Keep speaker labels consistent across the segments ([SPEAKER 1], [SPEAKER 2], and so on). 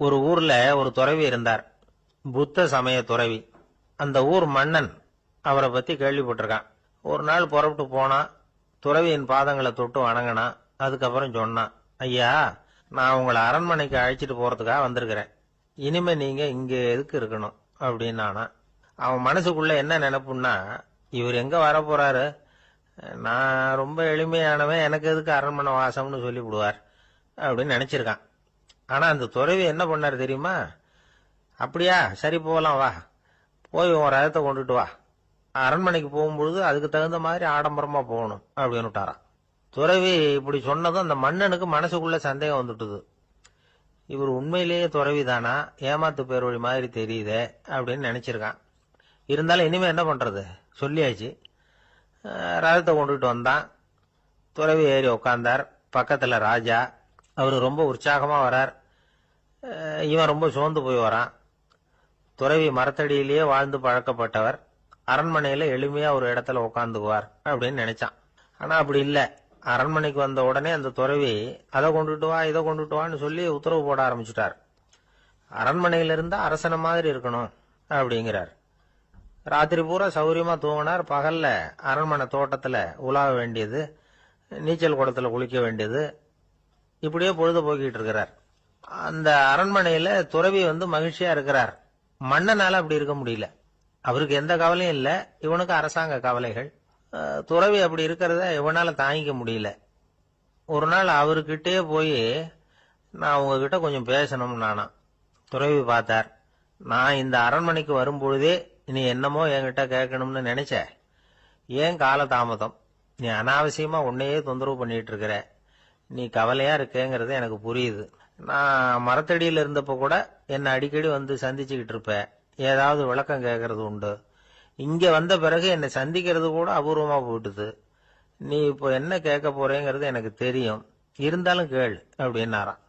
[SPEAKER 1] ஒரு ஊர்ல ஒரு துறவி இருந்தார், புத்த சமய துறவி. அந்த ஊர் மன்னன் அவரை பத்தி கேள்விப்பட்டிருக்கான். ஒரு நாள் புறப்பட்டு போனா, துறவியின் பாதங்களை தொட்டு வணங்கினான். அதுக்கப்புறம் சொன்னான், ஐயா, நான் உங்களை அரண்மனைக்கு அழைச்சிட்டு போறதுக்காக வந்திருக்கிறேன். இனிமே நீங்க இங்க எதுக்கு இருக்கணும் அப்படின்னானா. அவன் மனசுக்குள்ள என்ன நினைப்புன்னா, இவர் எங்க வர போறாரு, நான் ரொம்ப எளிமையானவன், எனக்கு எதுக்கு அரண்மனை வாசம்னு சொல்லி விடுவார் அப்படின்னு நினைச்சிருக்கான். ஆனா அந்த துறவி என்ன பண்ணாரு தெரியுமா? அப்படியா, சரி போகலாம், வா, போய் உன் ரதத்தை கொண்டுட்டு வா, அரண்மனைக்கு போகும்பொழுது அதுக்கு தகுந்த மாதிரி ஆடம்பரமா போகணும் அப்படின்னு விட்டாராம். துறவி இப்படி சொன்னதும் அந்த மன்னனுக்கு மனசுக்குள்ள சந்தேகம் வந்துட்டுது. இவர் உண்மையிலேயே துறவி தானா, ஏமாத்து பேர் வழி மாதிரி தெரியுதே அப்படின்னு நினைச்சிருக்கான். இருந்தாலும் இனிமே என்ன பண்றது, சொல்லியாச்சு. ரதத்தை கொண்டுட்டு வந்தான். துறவி ஏறி உக்காந்தார். பக்கத்துல ராஜா. அவரு ரொம்ப உற்சாகமா வரார். இவன் ரொம்ப சோர்ந்து போய் வரான். துறவி மரத்தடியிலேயே வாழ்ந்து பழக்கப்பட்டவர், அரண்மனையில எளிமையா ஒரு இடத்துல உட்காந்துக்குவார் அப்படின்னு நினைச்சான். ஆனா அப்படி இல்ல. அரண்மனைக்கு வந்த உடனே அந்த துறவி அதை கொண்டுட்டு வா, இதை கொண்டுட்டு வான்னு சொல்லி உத்தரவு போட ஆரம்பிச்சுட்டார். அரண்மனையில இருந்தா அரசன மாதிரி இருக்கணும் அப்படிங்கிறார். ராத்திரி பூரா சௌரியமா தூங்கினார். பகல்ல அரண்மனை தோட்டத்துல உலாவ வேண்டியது, நீச்சல் குளத்துல குளிக்க வேண்டியது, இப்படியே பொழுது போக்கிட்டு இருக்கிறார். அந்த அரண்மனையில துறவி மகிழ்ச்சியா இருக்கிறார். மன்னனால அப்படி இருக்க முடியல. அவருக்கு எந்த கவலையும் இல்ல, இவனுக்கு அரசாங்க கவலைகள். துறவி அப்படி இருக்கிறத இவனால தாங்கிக்க முடியல. ஒரு நாள் அவர்கிட்டயே போய், நான் உங்ககிட்ட கொஞ்சம் பேசணும் நானா. துறவி பார்த்தார். நான் இந்த அரண்மனைக்கு வரும்பொழுதே நீ என்னமோ என்கிட்ட கேட்கணும்னு நினைச்ச, ஏன் கால தாமதம், நீ அனாவசியமா உன்னையே தொந்தரவு பண்ணிட்டு இருக்கிற, நீ கவலையா இருக்கேங்கிறது எனக்கு புரியுது. நான் மரத்தடியில இருந்தப்ப கூட என்ன அடிக்கடி சந்திச்சுக்கிட்டு இருப்ப, ஏதாவது விளக்கம் கேட்கறது உண்டு. இங்க வந்த பிறகு என்னை சந்திக்கிறது கூட அபூர்வமா போயிட்டுது. நீ இப்போ என்ன கேட்க போறேங்கிறது எனக்கு தெரியும், இருந்தாலும் கேள் அப்படின்னாராம்.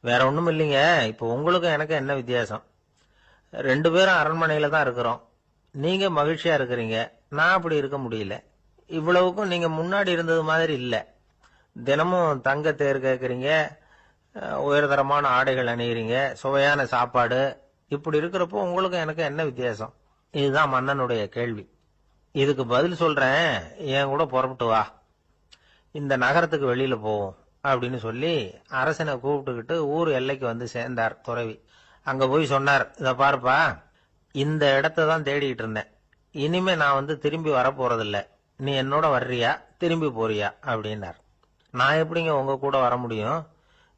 [SPEAKER 1] வேற ஒண்ணும் இல்லைங்க, இப்போ உங்களுக்கும் எனக்கு என்ன வித்தியாசம், 2 பேரும் அரண்மனையில தான் இருக்கிறோம். நீங்க மகிழ்ச்சியா இருக்கிறீங்க, நான் அப்படி இருக்க முடியல. இவ்வளவுக்கும் நீங்க முன்னாடி இருந்தது மாதிரி இல்ல. தினமும் தங்க தேர் கேட்கறீங்க, உயர்தரமான ஆடைகள் அணிகிறீங்க, சுவையான சாப்பாடு. இப்படி இருக்கிறப்போ உங்களுக்கு எனக்கு என்ன வித்தியாசம்? இதுதான் மன்னனுடைய கேள்வி. இதுக்கு பதில் சொல்றேன், என் கூட புறப்பட்டு வா, இந்த நகரத்துக்கு வெளியில போவோம் அப்படின்னு சொல்லி அரசனை கூப்பிட்டுக்கிட்டு ஊர் எல்லைக்கு சேர்ந்தார் துறவி. அங்க போய் சொன்னார், இத பாருப்பா, இந்த இடத்தை தான் தேடிட்டு இருந்தேன். இனிமே நான் திரும்பி வரப்போறதில்ல. நீ என்னோட வர்றியா, திரும்பி போறியா அப்படின்னார். நான் எப்படிங்க உங்க கூட வர முடியும்?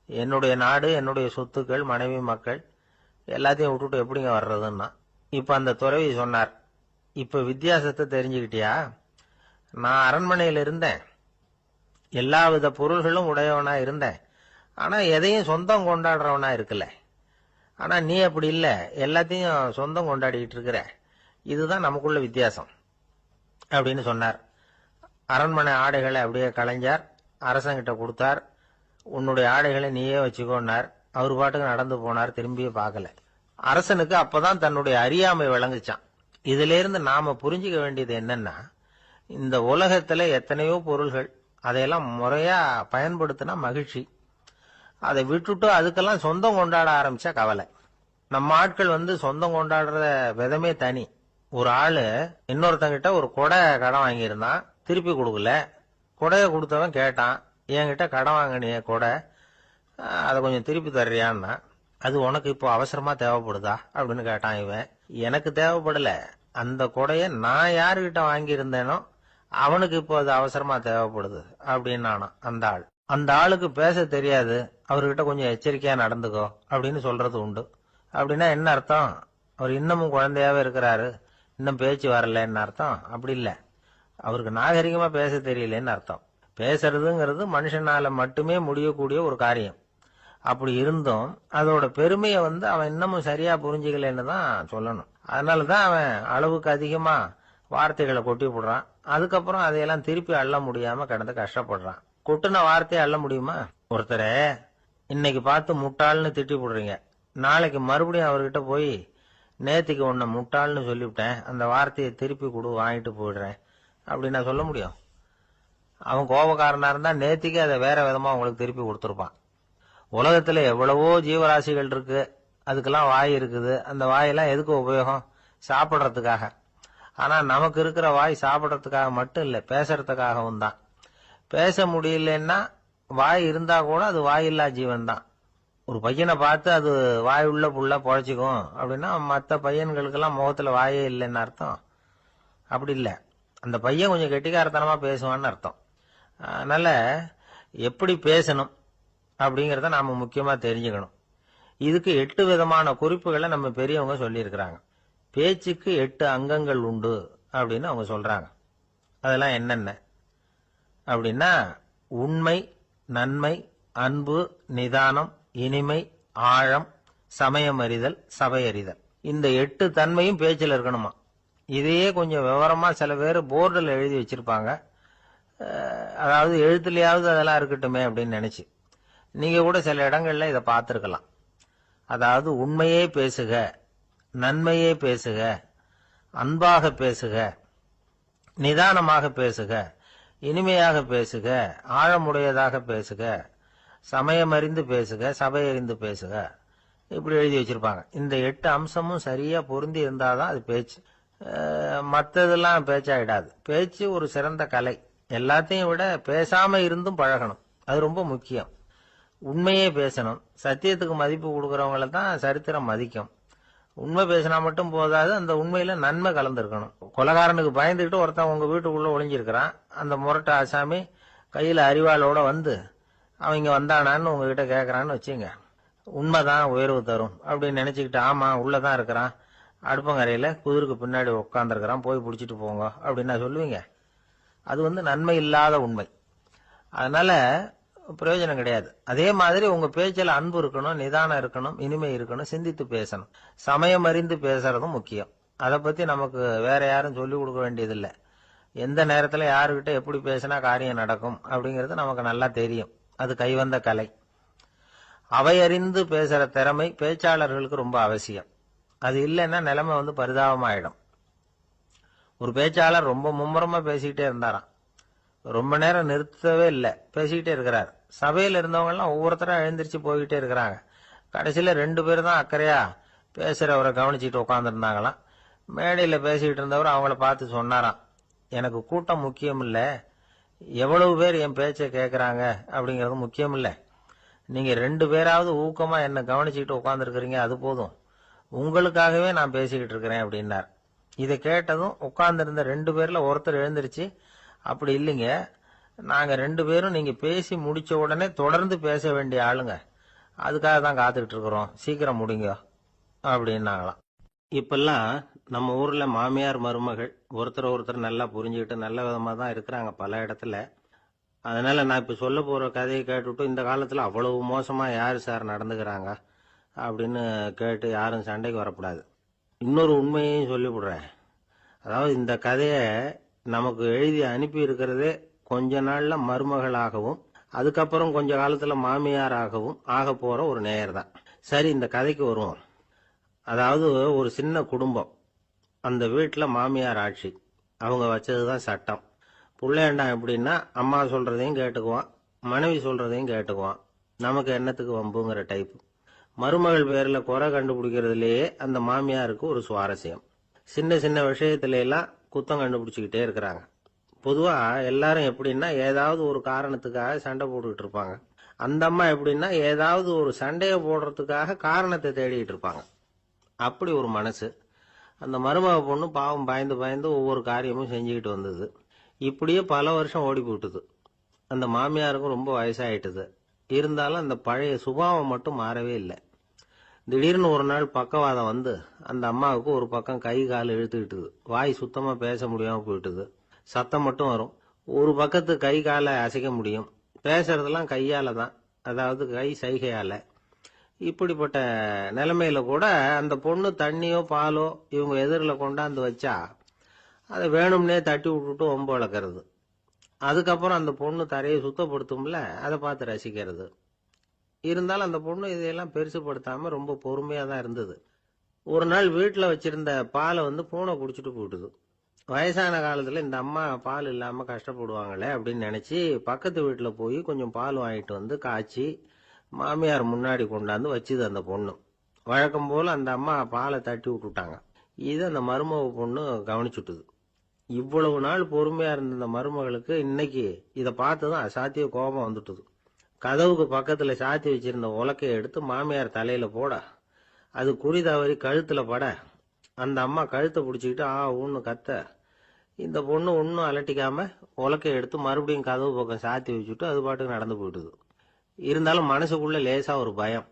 [SPEAKER 1] என்னுடைய நாடு, என்னுடைய சொத்துக்கள், மனைவி, மக்கள் எல்லாத்தையும் விட்டுட்டு எப்படிங்க வர்றதுன்னா. இப்ப அந்த துறவி சொன்னார், இப்ப வித்தியாசத்தை தெரிஞ்சுக்கிட்டியா? நான் அரண்மனையில இருந்தேன், எல்லா வித பொருள்களும் உடையவனா இருந்தேன், ஆனா எதையும் சொந்தம் கொண்டாடுறவனா இருக்கல. ஆனா நீ அப்படி இல்ல, எல்லாத்தையும் சொந்தம் கொண்டாடிட்டு இருக்கிற. இதுதான் நமக்குள்ள வித்தியாசம் அப்படின்னு சொன்னார். அரண்மனை ஆடைகளை அப்படியே கலைஞர் அரசங்கிட்ட கொடுத்தார். உன்னுடைய ஆடைகளை நீயே வச்சுக்கோன்னார். அவர் பாட்டுக்கு நடந்து போனார், திரும்பியே பார்க்கல. அரசனுக்கு அப்பதான் தன்னுடைய அறியாமை விளங்குச்சான். இதுல இருந்து நாம புரிஞ்சுக்க வேண்டியது என்னன்னா, இந்த உலகத்துல எத்தனையோ பொருள்கள், அதையெல்லாம் முறையா பயன்படுத்தினா மகிழ்ச்சி. அதை விட்டுட்டு அதுக்கெல்லாம் சொந்தம் கொண்டாட ஆரம்பிச்சா கவலை. நம்ம ஆட்கள் சொந்தம் கொண்டாடுற விதமே தனி. ஒரு ஆளு இன்னொருத்தங்கிட்ட ஒரு கொடை கடன் வாங்கியிருந்தான், திருப்பி கொடுக்கல. கொடைய கொடுத்தவன் கேட்டான், என்கிட்ட கடன் வாங்கினிய கொடை, அதை கொஞ்சம் திருப்பி தர்றியான்னா. அது உனக்கு இப்போ அவசரமா தேவைப்படுதா அப்படின்னு கேட்டான் இவன். எனக்கு தேவைப்படல, அந்த கொடைய நான் யாருகிட்ட வாங்கியிருந்தேனோ அவனுக்கு இப்போ அது அவசரமா தேவைப்படுது அப்படின்னானா அந்த ஆள். அந்த ஆளுக்கு பேச தெரியாது, அவர்கிட்ட கொஞ்சம் எச்சரிக்கையா நடந்துக்கோ அப்படின்னு சொல்றது உண்டு. அப்படின்னா என்ன அர்த்தம்? அவர் இன்னமும் குழந்தையாவே இருக்கிறாரு, இன்னும் பேச்சு வரலன்னு அர்த்தம்? அப்படி இல்ல, அவருக்கு நாகரிகமா பேச தெரியலன்னு அர்த்தம். பேசுறதுங்கிறது மனுஷனால மட்டுமே முடியக்கூடிய ஒரு காரியம். அப்படி இருந்தும் அதோட பெருமையை அவன் இன்னமும் சரியா புரிஞ்சுக்கலன்னு தான் சொல்லணும். அதனாலதான் அவன் அளவுக்கு அதிகமா வார்த்தைகளை கொட்டி போடுறான். அதுக்கப்புறம் அதையெல்லாம் திருப்பி அள்ள முடியாம கிடந்து கஷ்டப்படுறான். கொட்டுன வார்த்தையை அள்ள முடியுமா? ஒருத்தரை இன்னைக்கு பார்த்து முட்டாள்னு திட்டி போடுறீங்க, நாளைக்கு மறுபடியும் அவர்கிட்ட போய் நேத்திக்கு உன்னை முட்டாள்னு சொல்லிவிட்டேன், அந்த வார்த்தையை திருப்பி கொடு, வாங்கிட்டு போயிடுறேன் அப்படின்னு நான் சொல்ல முடியும்? அவன் கோபக்காரனா இருந்தா நேத்திக்கு அதை வேற விதமா உங்களுக்கு திருப்பி கொடுத்துருப்பான். உலகத்துல எவ்வளவோ ஜீவராசிகள் இருக்கு, அதுக்கெல்லாம் வாய் இருக்குது. அந்த வாயெல்லாம் எதுக்கு உபயோகம்? சாப்பிட்றதுக்காக. ஆனா நமக்கு இருக்கிற வாய் சாப்பிட்றதுக்காக மட்டும் இல்லை, பேசுறதுக்காகவும் தான். பேச முடியலன்னா வாய் இருந்தா கூட அது வாயில்லா ஜீவன் தான். ஒரு பையனை பார்த்து அது வாய் உள்ள புள்ள பொழைச்சிக்கும் அப்படின்னா மற்ற பையன்களுக்கெல்லாம் முகத்துல வாயே இல்லைன்னு அர்த்தம். அப்படி இல்லை, அந்த பையன் கொஞ்சம் கெட்டிக்காரத்தனமா பேசுவான்னு அர்த்தம். அதனால எப்படி பேசணும் அப்படிங்கிறத நாம முக்கியமா தெரிஞ்சுக்கணும். இதுக்கு 8 விதமான குறிப்புகளை நம்ம பெரியவங்க சொல்லியிருக்கிறாங்க. பேச்சுக்கு 8 அங்கங்கள் உண்டு அப்படின்னு அவங்க சொல்றாங்க. அதெல்லாம் என்னென்ன அப்படின்னா, உண்மை, நன்மை, அன்பு, நிதானம், இனிமை, ஆழம், சமயம் அறிதல், சபை அறிதல். இந்த 8 தன்மையும் பேச்சில் இருக்கணுமா. இதையே கொஞ்சம் விவரமா சில பேர் போர்டில் எழுதி வச்சிருப்பாங்க. அதாவது எழுத்துலயாவது அதெல்லாம் இருக்கட்டுமே அப்படின்னு நினைச்சு நீங்க கூட சில இடங்கள்ல இதை பார்த்திருக்கலாம். அதாவது உண்மையே பேசுக, நன்மையே பேசுக, அன்பாக பேசுக, நிதானமாக பேசுக, இனிமையாக பேசுக, ஆழமுடையதாக பேசுக, சமயமறிந்து பேசுக, சபை அறிந்து பேசுக, இப்படி எழுதி வச்சிருப்பாங்க. இந்த 8 அம்சமும் சரியா பொருந்தி இருந்தாதான் அது பேச்சு. மற்றதெல்லாம் பேச்சாயிடாது. பேச்சு ஒரு சிறந்த கலை. எல்லாத்தையும் விட பேசாம இருந்தும் பழகணும், அது ரொம்ப முக்கியம். உண்மையே பேசணும். சத்தியத்துக்கு மதிப்பு கொடுக்கறவங்கள தான் சரித்திரம் மதிக்கும். உண்மை பேசினா மட்டும் போதாது, அந்த உண்மையில நன்மை கலந்துருக்கணும். கொலைகாரனுக்கு பயந்துகிட்டு ஒருத்தன் உங்க வீட்டுக்குள்ள ஒளிஞ்சிருக்கிறான். அந்த முரட்டை ஆசாமி கையில அரிவாளோட வந்து அவங்க வந்தானான்னு உங்ககிட்ட கேட்கறான்னு வச்சுங்க. உண்மைதான் உயர்வு தரும் அப்படின்னு நினைச்சுக்கிட்டு, ஆமா உள்ளதான் இருக்கிறான், அடுப்பங்கரையில குதிருக்கு பின்னாடி உட்காந்துருக்கிறான், போய் பிடிச்சிட்டு போங்க அப்படின்னா சொல்லுவீங்க? அது நன்மை இல்லாத உண்மை. அதனால பிரயோஜனம் கிடையாது. அதே மாதிரி உங்க பேச்சில் அன்பு இருக்கணும், நிதானம் இருக்கணும், இனிமை இருக்கணும், சிந்தித்து பேசணும். சமயம் அறிந்து பேசுறதும் முக்கியம். அதை பத்தி நமக்கு வேற யாரும் சொல்லிக் கொடுக்க வேண்டியதில்லை. எந்த நேரத்துல யாருக்கிட்ட எப்படி பேசினா காரியம் நடக்கும் அப்படிங்கிறது நமக்கு நல்லா தெரியும். அது கைவந்த கலை. அவையறிந்து பேசுற திறமை பேச்சாளர்களுக்கு ரொம்ப அவசியம். அது இல்லைன்னா நிலைமை பரிதாபமாயிடும். ஒரு பேச்சாளர் ரொம்ப மும்முரமா பேசிக்கிட்டே இருந்தாராம். ரொம்ப நேரம் நிறுத்தவே இல்லை, பேசிக்கிட்டே இருக்கிறார். சபையில் இருந்தவங்க எல்லாம் ஒவ்வொருத்தரா எழுந்திரிச்சு போய்கிட்டே இருக்கிறாங்க. கடைசியில 2 பேர் தான் அக்கறையா பேசுறவரை கவனிச்சுட்டு உட்காந்துருந்தாங்களாம். மேடையில பேசிக்கிட்டு இருந்தவர் அவங்கள பார்த்து சொன்னாராம், எனக்கு கூட்டம் முக்கியம் இல்ல, எவ்வளவு பேர் என் பேச்சை கேட்கறாங்க அப்படிங்கறது முக்கியம் இல்ல. நீங்க 2 பேராவது ஊக்கமா என்ன கவனிச்சுக்கிட்டு உட்காந்துருக்கிறீங்க, அது போதும். உங்களுக்காகவே நான் பேசிக்கிட்டு இருக்கிறேன் அப்படின்னார். இதை கேட்டதும் உட்கார்ந்திருந்த 2 பேர்ல ஒருத்தர் எழுந்திருச்சு, அப்படி இல்லைங்க, நாங்க 2 பேரும் நீங்க பேசி முடிச்ச உடனே தொடர்ந்து பேச வேண்டிய ஆளுங்க, அதுக்காக தான் காத்துக்கிட்டு இருக்கிறோம், சீக்கிரம் முடிங்க அப்படின்னாங்களாம். இப்பெல்லாம் நம்ம ஊர்ல மாமியார் மருமகள் ஒருத்தர் நல்லா புரிஞ்சுக்கிட்டு நல்ல விதமா தான் இருக்கிறாங்க பல இடத்துல. அதனால நான் இப்ப சொல்ல போற கதையை கேட்டுவிட்டு இந்த காலத்துல அவ்வளவு மோசமா யாரு சார் நடந்துக்கிறாங்க அப்படின்னு கேட்டு யாரும் சண்டைக்கு வரக்கூடாது. இன்னொரு உண்மையையும் சொல்லிவிடுறேன். அதாவது இந்த கதையை நமக்கு எழுதி அனுப்பி இருக்கிறதே கொஞ்ச நாள்ல மருமகளாகவும் அதுக்கப்புறம் கொஞ்ச காலத்துல மாமியாராகவும் ஆக போற ஒரு நேயர் தான். சரி, இந்த கதைக்கு வருவோம். அதாவது ஒரு சின்ன குடும்பம், அந்த வீட்டுல மாமியார் ஆட்சி, அவங்க வச்சதுதான் சட்டம். புள்ளையண்டான் எப்படின்னா அம்மா சொல்றதையும் கேட்டுக்குவான், மனைவி சொல்றதையும் கேட்டுக்குவான், நமக்கு என்னத்துக்கு வம்புங்கிற டைப். மருமகள் பேர்ல குறை கண்டுபிடிக்கிறதுலயே அந்த மாமியாருக்கு ஒரு சுவாரஸ்யம். சின்ன சின்ன விஷயத்துல எல்லாம் குத்தம் கண்டுபிடிச்சுக்கிட்டே இருக்கிறாங்க. பொதுவா எல்லாரும் எப்படின்னா ஏதாவது ஒரு காரணத்துக்காக சண்டை போட்டுக்கிட்டு இருப்பாங்க. அந்த அம்மா எப்படின்னா ஏதாவது ஒரு சண்டையை போடுறதுக்காக காரணத்தை தேடிட்டு இருப்பாங்க. அப்படி ஒரு மனசு. அந்த மருமக பொண்ணு பாவம் பயந்து பயந்து ஒவ்வொரு காரியமும் செஞ்சுக்கிட்டு வந்தது. இப்படியே பல வருஷம் ஓடி போட்டுது. அந்த மாமியாருக்கும் ரொம்ப வயசாயிட்டுது. இருந்தாலும் அந்த பழைய சுபாவம் மட்டும் மாறவே இல்லை. திடீர்னு ஒரு நாள் பக்கவாதம் வந்து அந்த அம்மாவுக்கு ஒரு பக்கம் கை கால் இழுத்துக்கிட்டுது. வாய் சுத்தமா பேச முடியாம போயிட்டுது. சத்தம் மட்டும் வரும். ஒரு பக்கத்து கை காலை அசைக்க முடியும், பேசுறதெல்லாம் கையால தான், அதாவது கை சைகையால. இப்படிப்பட்ட நிலைமையில கூட அந்த பொண்ணு தண்ணியோ பாலோ இவங்க எதிரில் கொண்டாந்து வச்சா அதை வேணும்னே தட்டி விட்டுட்டு ஒம்பு வளர்க்கறது. அதுக்கப்புறம் அந்த பொண்ணு தரையை சுத்தப்படுத்தும்ல, அதை பார்த்து ரசிக்கிறது. இருந்தாலும் அந்த பொண்ணு இதையெல்லாம் பெருசுப்படுத்தாம ரொம்ப பொறுமையா தான் இருந்தது. ஒரு நாள் வீட்டுல வச்சிருந்த பாலை பூனை குடிச்சிட்டு போயிட்டுது. வயசான காலத்துல இந்த அம்மா பால் இல்லாம கஷ்டப்படுவாங்களே அப்படின்னு நினைச்சு பக்கத்து வீட்டுல போய் கொஞ்சம் பால் வாங்கிட்டு வந்து காய்ச்சி மாமியார் முன்னாடி கொண்டாந்து வச்சுது அந்த பொண்ணு. வழக்கம் போல அந்த அம்மா பாலை தட்டி விட்டுட்டாங்க. இதை அந்த மருமக பொண்ணு கவனிச்சுட்டுது. இவ்வளவு நாள் பொறுமையா இருந்த இந்த மருமகளுக்கு இன்னைக்கு இதை பார்த்ததும் அசாத்திய கோபம் வந்துட்டுது. கதவுக்கு பக்கத்துல சாத்தி வச்சிருந்த உலக்கையை எடுத்து மாமியார் தலையில போட, அது குறி தவறி கழுத்துல பட, அந்த அம்மா கழுத்தை பிடிச்சிக்கிட்டு ஊன்னு கத்த, இந்த பொண்ணு ஒன்னும் அலட்டிக்காம உலக்கையை எடுத்து மறுபடியும் கதவு பக்கம் சாத்தி வச்சுட்டு அது பாட்டுக்கு நடந்து போயிட்டுது. இருந்தாலும் மனசுக்குள்ள லேசா ஒரு பயம்.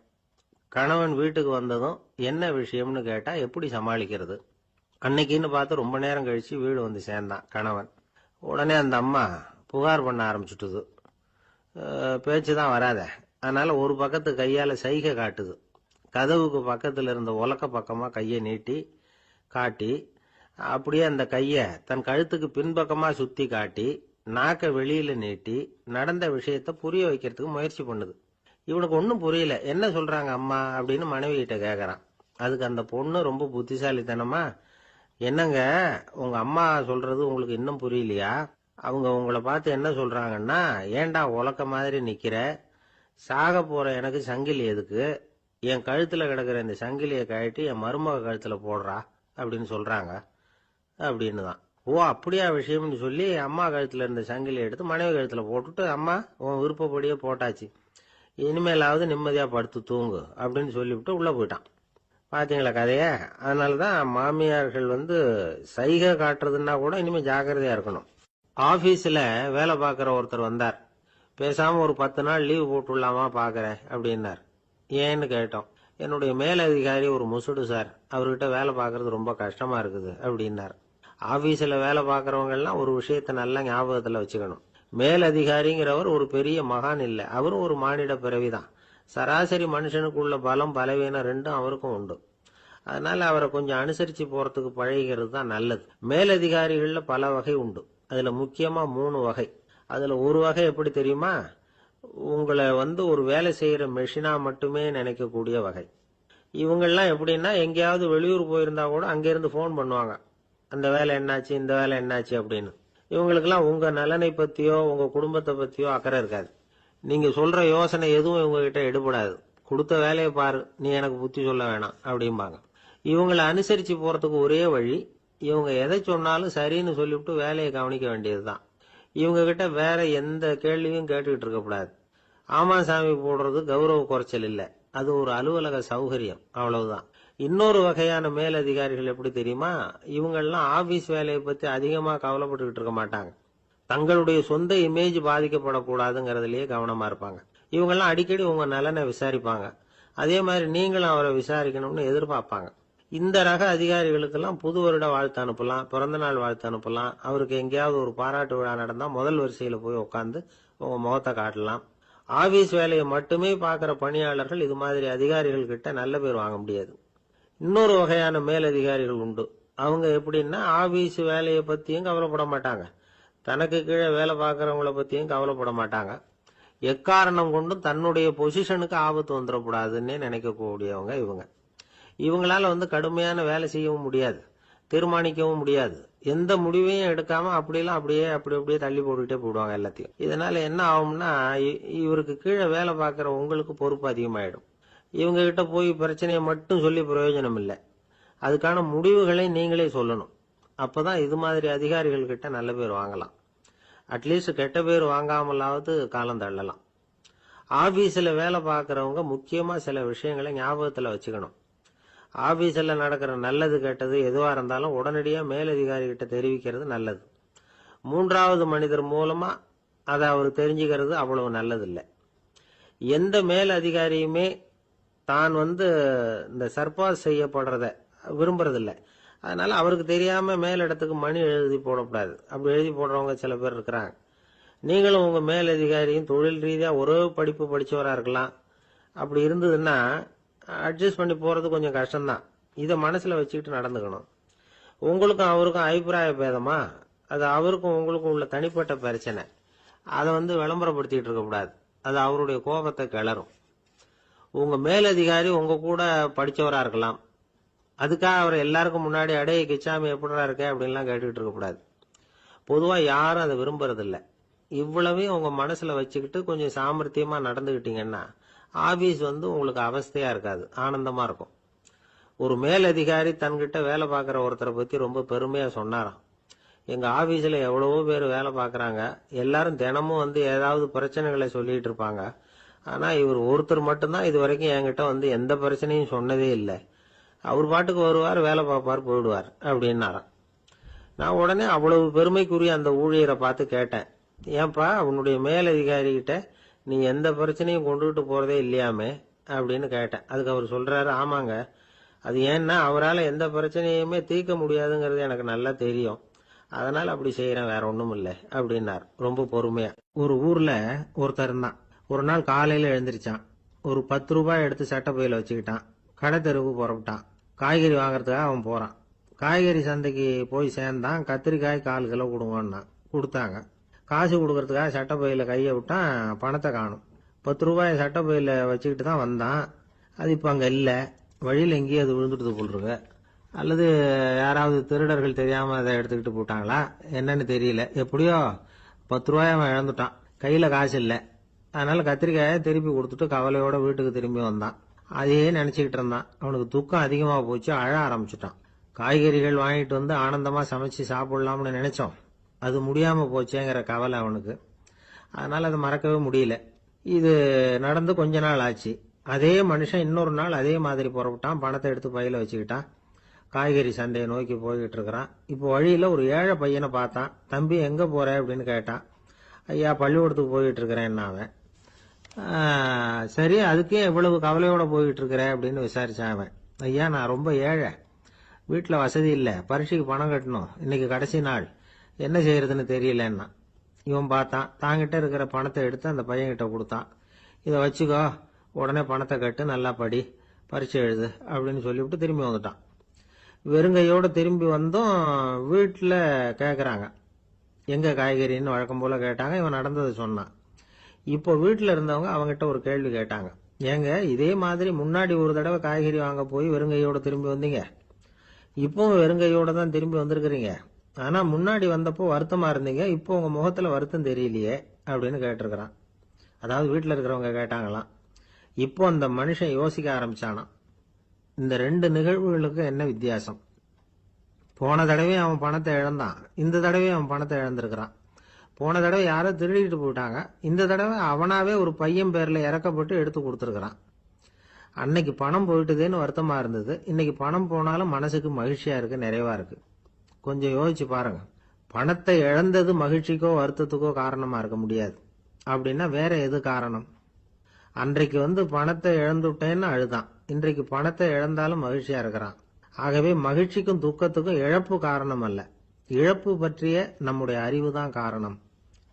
[SPEAKER 1] கணவன் வீட்டுக்கு வந்ததும் என்ன விஷயம்னு கேட்டா எப்படி சமாளிக்கிறது? அன்னைக்குன்னு பார்த்து ரொம்ப நேரம் கழிச்சு வீடு வந்து சேர்ந்தான் கணவன். உடனே அந்த அம்மா புகார் பண்ண ஆரம்பிச்சுட்டுது. பேச்சுதான் வராத, அதனால ஒரு பக்கத்து கையால சைகை காட்டுது. கதவுக்கு பக்கத்துல இருந்த உலக்க பக்கமா கையை நீட்டி காட்டி, அப்படியே அந்த கைய தன் கழுத்துக்கு பின்பக்கமா சுத்தி காட்டி, நாக்க வெளியில நீட்டி நடந்த விஷயத்த புரிய வைக்கிறதுக்கு முயற்சி பண்ணுது. இவனுக்கு ஒன்னும் புரியல. என்ன சொல்றாங்க அம்மா அப்படின்னு மனைவி கிட்ட கேக்குறான். அதுக்கு அந்த பொண்ணு ரொம்ப புத்திசாலித்தனமா, என்னங்க உங்க அம்மா சொல்றது உங்களுக்கு இன்னும் புரியலையா? அவங்க உங்களை பார்த்து என்ன சொல்றாங்கன்னா, ஏண்டா உலக்க மாதிரி நிக்கிற, சாக போற எனக்கு சங்கிலி எதுக்கு, என் கழுத்துல கிடக்குற இந்த சங்கிலியை கழட்டி என் மருமக கழுத்துல போடுறா அப்படின்னு சொல்றாங்க அப்படின்னு தான். ஓ அப்படியா விஷயம்னு சொல்லி அம்மா கழுத்துல இருந்த சங்கிலியை எடுத்து மனைவி கழுத்துல போட்டுட்டு, அம்மா உன் விருப்பப்படியே போட்டாச்சு, இனிமேலாவது நிம்மதியா படுத்து தூங்கு அப்படின்னு சொல்லிவிட்டு உள்ள போயிட்டான். பாத்தீங்களா கதைய? அதனாலதான் மாமியார்கள் சைகை காட்டுறதுன்னா கூட இனிமே ஜாக்கிரதையா இருக்கணும். ஆபீஸ்ல வேலை பார்க்கிற ஒருத்தர் வந்தார். பேசாம ஒரு 10 நாள் லீவு போட்டுடலாமா பாக்குறேன் அப்படின்னார். ஏன்னு கேட்டோம். என்னுடைய மேலதிகாரி ஒரு முசுடு சார், அவர்கிட்ட வேலை பார்க்கறது ரொம்ப கஷ்டமா இருக்குது அப்படின்னார். ஆபீஸ்ல வேலை பார்க்கறவங்க எல்லாம் ஒரு விஷயத்த நல்லா ஞாபகத்துல வச்சுக்கணும். மேலதிகாரிங்கிறவர் ஒரு பெரிய மகான் இல்ல, அவரும் ஒரு மானிட பிறவிதான். சராசரி மனுஷனுக்கு உள்ள பலம் பலவீனம் ரெண்டும் அவருக்கும் உண்டு. அதனால அவரை கொஞ்சம் அனுசரிச்சு போறதுக்கு பழகிறது தான் நல்லது. மேலதிகாரிகள்ல பல வகை உண்டு. அதுல முக்கியமா 3 வகை. அதுல ஒரு வகை எப்படி தெரியுமா? உங்களை ஒரு வேலை செய்யற மெஷினா மட்டுமே நினைக்கக்கூடிய வகை. இவங்கெல்லாம் எப்படின்னா, எங்கேயாவது வெளியூர் போயிருந்தா கூட அங்கிருந்து போன் பண்ணுவாங்க, அந்த வேலை என்னாச்சு இந்த வேலை என்னாச்சு அப்படின்னு. இவங்களுக்கெல்லாம் உங்க நலனை பத்தியோ உங்க குடும்பத்தை பத்தியோ அக்கறை இருக்காது. நீங்க சொல்ற யோசனை எதுவும் இவங்க கிட்ட எடுபடாது. கொடுத்த வேலையை பாரு, நீ எனக்கு புத்தி சொல்ல வேணாம் அப்படிம்பாங்க. இவங்களை அனுசரிச்சு போறதுக்கு ஒரே வழி, இவங்க எதை சொன்னாலும் சரின்னு சொல்லிவிட்டு வேலையை கவனிக்க வேண்டியதுதான். இவங்க கிட்ட வேற எந்த கேள்வியும் கேட்டுக்கிட்டு இருக்கக்கூடாது. ஆமா சாமி போடுறது கௌரவ குறைச்சல் இல்ல, அது ஒரு அலுவலக சௌகரியம், அவ்வளவுதான். இன்னொரு வகையான மேலதிகாரிகள் எப்படி தெரியுமா? இவங்கெல்லாம் ஆபீஸ் வேலையை பத்தி அதிகமா கவலைப்பட்டுக்கிட்டு இருக்க மாட்டாங்க. தங்களுடைய சொந்த இமேஜ் பாதிக்கப்படக்கூடாதுங்கிறதுலயே கவனமா இருப்பாங்க. இவங்கெல்லாம் அடிக்கடி உங்க நலனை விசாரிப்பாங்க. அதே மாதிரி நீங்களும் அவரை விசாரிக்கணும்னு எதிர்பார்ப்பாங்க. இந்த ரக அதிகாரிகளுக்கெல்லாம் புது வருட வாழ்த்து அனுப்பலாம், பிறந்த நாள் வாழ்த்து அனுப்பலாம். அவருக்கு எங்கேயாவது ஒரு பாராட்டு விழா நடந்தா முதல் வரிசையில போய் உட்காந்து உங்க முகத்தை காட்டலாம். ஆபீஸ் வேலையை மட்டுமே பார்க்கிற பணியாளர்கள் இது மாதிரி அதிகாரிகள் கிட்ட நல்ல பேர் வாங்க முடியாது. இன்னொரு வகையான மேலதிகாரிகள் உண்டு. அவங்க எப்படின்னா, ஆபீஸ் வேலையை பத்தியும் கவலைப்பட மாட்டாங்க, தனக்கு கீழே வேலை பார்க்கறவங்கள பத்தியும் கவலைப்பட மாட்டாங்க. எக்காரணம் கொண்டும் தன்னுடைய பொசிஷனுக்கு ஆபத்து வந்துடக்கூடாதுன்னு நினைக்கக்கூடியவங்க இவங்க. இவங்களால கடுமையான வேலை செய்யவும் முடியாது, தீர்மானிக்கவும் முடியாது. எந்த முடிவையும் எடுக்காம அப்படியே தள்ளி போட்டுக்கிட்டே போடுவாங்க எல்லாத்தையும். இதனால என்ன ஆகும்னா, இவருக்கு கீழே வேலை பார்க்கிற உங்களுக்கு பொறுப்பு அதிகமாயிடும். இவங்க கிட்ட போய் பிரச்சனையை மட்டும் சொல்லி பிரயோஜனம் இல்லை, அதுக்கான முடிவுகளை நீங்களே சொல்லணும். அப்பதான் இது மாதிரி அதிகாரிகள் கிட்ட நல்ல பேர் வாங்கலாம். அட்லீஸ்ட் கெட்ட பேர் வாங்காமலாவது காலம் தள்ளலாம். ஆபீஸ்ல வேலை பார்க்கறவங்க முக்கியமா சில விஷயங்களை ஞாபகத்துல வச்சுக்கணும். ஆபீஸ்ல நடக்கிற நல்லது கெட்டது எதுவா இருந்தாலும் உடனடியா மேலதிகாரி கிட்ட தெரிவிக்கிறது நல்லது. 3வது மனிதர் மூலமா அதை அவர் தெரிஞ்சுக்கிறது அவ்வளவு நல்லது இல்லை. எந்த மேல் அதிகாரியுமே தான் இந்த சர்பாஸ் செய்யப்படுறத விரும்புறதில்லை. அதனால அவருக்கு தெரியாம மேலிடத்துக்கு மணி எழுதி போடக்கூடாது. அப்படி எழுதி போடுறவங்க சில பேர் இருக்கிறாங்க. நீங்களும் உங்க மேலதிகாரியும் தொழில் ரீதியா ஒரே படிப்பு படிச்சவரா இருக்கலாம். அப்படி இருந்ததுன்னா அட்ஜஸ்ட் பண்ணி போறது கொஞ்சம் கஷ்டம்தான். இதை மனசுல வச்சுக்கிட்டு நடந்துக்கணும். உங்களுக்கும் அவருக்கும் அபிப்பிராய பேதமா, அது அவருக்கும் உங்களுக்கும் உள்ள தனிப்பட்ட பிரச்சனை, அதை விளம்பரப்படுத்திட்டு இருக்க கூடாது. அது அவருடைய கோபத்தை கிளறும். உங்க மேலதிகாரி உங்க கூட படிச்சவரா இருக்கலாம், அதுக்காக அவர் எல்லாருக்கும் முன்னாடி அடைய கிச்சாமி எப்படிடா இருக்க அப்படின்லாம் கேட்டுக்கிட்டு இருக்க கூடாது. பொதுவா யாரும் அதை விரும்புறது இல்லை. இவ்வளவையும் உங்க மனசுல வச்சுக்கிட்டு கொஞ்சம் சாமர்த்தியமா நடந்துகிட்டீங்கன்னா ஆபீஸ் உங்களுக்கு அவஸ்தையா இருக்காது, ஆனந்தமா இருக்கும். ஒரு மேலதிகாரி தன்கிட்ட வேலை பார்க்குற ஒருத்தரை பத்தி ரொம்ப பெருமையா சொன்னாராம். எங்க ஆபீஸ்ல எவ்வளவோ பேர் வேலை பார்க்கறாங்க, எல்லாரும் தினமும் வந்து ஏதாவது பிரச்சனைகளை சொல்லிட்டு இருப்பாங்க. ஆனா இவர் ஒருத்தர் மட்டும்தான் இது வரைக்கும் என்கிட்ட வந்து எந்த பிரச்சனையும் சொன்னதே இல்லை. அவர் பாட்டுக்கு வருவார், வேலை பார்ப்பார், போயிடுவார் அப்படின்னாராம். நான் உடனே அவ்வளவு பெருமைக்குரிய அந்த ஊழியரை பார்த்து கேட்டேன், ஏன்பா உன்னுடைய மேலதிகாரி கிட்ட நீ எந்த பிரச்சனையும் கொண்டுகிட்டு போறதே இல்லையாமே அப்படின்னு கேட்டேன். அதுக்கு அவர் சொல்றாரு, ஆமாங்க, அது ஏன்னா அவரால் எந்த பிரச்சனையுமே தீர்க்க முடியாதுங்கிறது எனக்கு நல்லா தெரியும், அதனால அப்படி செய்யறேன், வேற ஒண்ணும் இல்லை அப்படின்னார் ரொம்ப பொறுமையா. ஒரு ஊர்ல ஒருத்தர் இருந்தான். ஒரு நாள் காலையில எழுந்திருச்சான். ஒரு 10 ரூபாய் எடுத்து சட்டை பையில வச்சுக்கிட்டான். கடை தெருவுக்கு புறப்பட்டான். காய்கறி வாங்கறதுக்காக அவன் போறான். காய்கறி சந்தைக்கு போய் சேர்ந்தான். கத்திரிக்காய் 1/4 கிலோ கொடுங்கன்னா கொடுத்தாங்க. காசு கொடுக்கறதுக்காக சட்டை பையில கையை விட்டான், பணத்தை காணும். 10 ரூபாய் சட்டை பையில வச்சுக்கிட்டு தான் வந்தான். அது இப்ப அங்க இல்ல. வழியில் எங்கேயும் அது விழுந்துட்டு போல் இருக்கு. அல்லது யாராவது திருடர்கள் தெரியாம அதை எடுத்துக்கிட்டு போட்டாங்களா என்னன்னு தெரியல. எப்படியோ 10 ரூபாய் அவன் இழந்துட்டான். கையில காசு இல்லை. அதனால கத்திரிக்காயை திருப்பி கொடுத்துட்டு கவலையோட வீட்டுக்கு திரும்பி வந்தான். அதையே நினைச்சுக்கிட்டு இருந்தான். அவனுக்கு துக்கம் அதிகமா போச்சு, அழ ஆரம்பிச்சுட்டான். காய்கறிகள் வாங்கிட்டு வந்து ஆனந்தமா சமைச்சு சாப்பிடலாம்னு நினைச்சோம், அது முடியாம போச்சேங்கிற கவலை அவனுக்கு. அதனால அதை மறக்கவே முடியல. இது நடந்து கொஞ்ச நாள் ஆச்சு. அதே மனுஷன் இன்னொரு நாள் அதே மாதிரி புறப்பட்டான். பணத்தை எடுத்து பையில வச்சுக்கிட்டான். காய்கறி சந்தையை நோக்கி போய்கிட்டு இருக்கிறான். இப்போ வழியில ஒரு ஏழை பையனை பார்த்தான். தம்பி எங்க போற அப்படின்னு கேட்டான். ஐயா பள்ளிக்கூடத்துக்கு போயிட்டு இருக்கிறேன் அவன். சரி, அதுக்கே இவ்வளவு கவலையோட போயிட்டு இருக்கிற அப்படின்னு விசாரிச்சான் அவன். ஐயா நான் ரொம்ப ஏழை, வீட்டுல வசதி இல்லை, பரீட்சைக்கு பணம் கட்டணும், இன்னைக்கு கடைசி நாள், என்ன செய்யறதுன்னு தெரியலன்னா. இவன் பார்த்தான். தாங்கிட்ட இருக்கிற பணத்தை எடுத்து அந்த பையன்கிட்ட கொடுத்தான். இதை வச்சுக்கோ, உடனே பணத்தை கட்டு, நல்லா படி, பரீட்சை எழுது அப்படின்னு சொல்லிவிட்டு திரும்பி வந்துட்டான். வெறுங்கையோட திரும்பி வந்தும் வீட்டுல கேக்குறாங்க எங்க காய்கறின்னு வழக்கம் போல கேட்டாங்க. இவன் நடந்ததை சொன்னான். இப்போ வீட்டுல இருந்தவங்க அவங்கிட்ட ஒரு கேள்வி கேட்டாங்க. ஏங்க இதே மாதிரி முன்னாடி ஒரு தடவை காய்கறி வாங்க போய் வெறுங்கையோட திரும்பி வந்தீங்க, இப்பவும் வெறுங்கையோட தான் திரும்பி வந்திருக்கிறீங்க, ஆனா முன்னாடி வந்தப்போ வருத்தமா இருந்தீங்க, இப்போ உங்க முகத்துல வருத்தம் தெரியலையே அப்படின்னு கேட்டிருக்கிறான். அதாவது வீட்டுல இருக்கிறவங்க கேட்டாங்களாம். இப்போ அந்த மனுஷன் யோசிக்க ஆரம்பிச்சானாம், இந்த 2 நிகழ்வுகளுக்கு என்ன வித்தியாசம்? போன தடவை அவன் பணத்தை இழந்தான், இந்த தடவை அவன் பணத்தை இழந்திருக்கிறான். போன தடவை யாரோ திருடிட்டு போயிட்டாங்க, இந்த தடவை அவனாவே ஒரு பையன் பேர்ல இறக்கப்பட்டு எடுத்து கொடுத்துருக்கிறான். அன்னைக்கு பணம் போயிட்டுதேன்னு வருத்தமா இருந்தது, இன்னைக்கு பணம் போனாலும் மனசுக்கு மகிழ்ச்சியா இருக்கு, நிறைவா இருக்கு. கொஞ்சம் யோசிச்சு பாருங்க. பணத்தை இழந்தது மகிழ்ச்சிக்கோ வருத்தத்துக்கோ காரணமா இருக்க முடியாது. அப்படின்னா வேற எது காரணம்? அன்றைக்கு வந்து பணத்தை இழந்துட்டேன்னு அழுதான், இன்றைக்கு பணத்தை இழந்தாலும் மகிழ்ச்சியா இருக்கிறான். ஆகவே மகிழ்ச்சிக்கும் துக்கத்துக்கும் இழப்பு காரணம் அல்ல, இழப்பு பற்றிய நம்முடைய அறிவு தான் காரணம்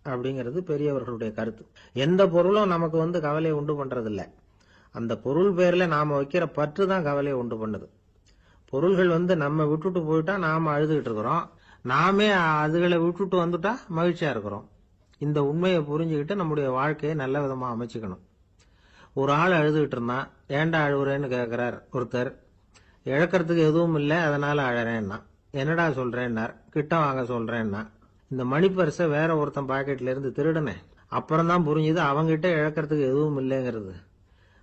[SPEAKER 1] அப்படிங்கிறது பெரியவர்களுடைய கருத்து. எந்த பொருளும் நமக்கு வந்து கவலையை உண்டு பண்றது இல்ல, அந்த பொருள் பேர்ல நாம வைக்கிற பற்று தான் கவலையை உண்டு பண்ணுது. பொருள்கள் வந்து நம்ம விட்டுட்டு போயிட்டா நாம அழுதுகிட்டு இருக்கிறோம், நாமே அதுகளை விட்டுட்டு வந்துட்டா மகிழ்ச்சியா இருக்கிறோம். இந்த உண்மையை புரிஞ்சுக்கிட்டு நம்முடைய வாழ்க்கையை நல்ல விதமா அமைச்சுக்கணும். ஒரு ஆள் அழுதுகிட்டு இருந்தான். ஏன்டா அழுகுறேன்னு கேட்கிறார் ஒருத்தர். இழக்கிறதுக்கு எதுவும் இல்லை அதனால அழறேன்னா. என்னடா சொல்றேன்னார். கிட்ட வாங்க சொல்றேன்னா. இந்த மணி பர்ஸை வேற ஒருத்தன் பாக்கெட்ல இருந்து திருடுனேன், அப்புறம் தான் புரிஞ்சுது அவங்கிட்ட இழக்கிறதுக்கு எதுவும் இல்லைங்கிறது.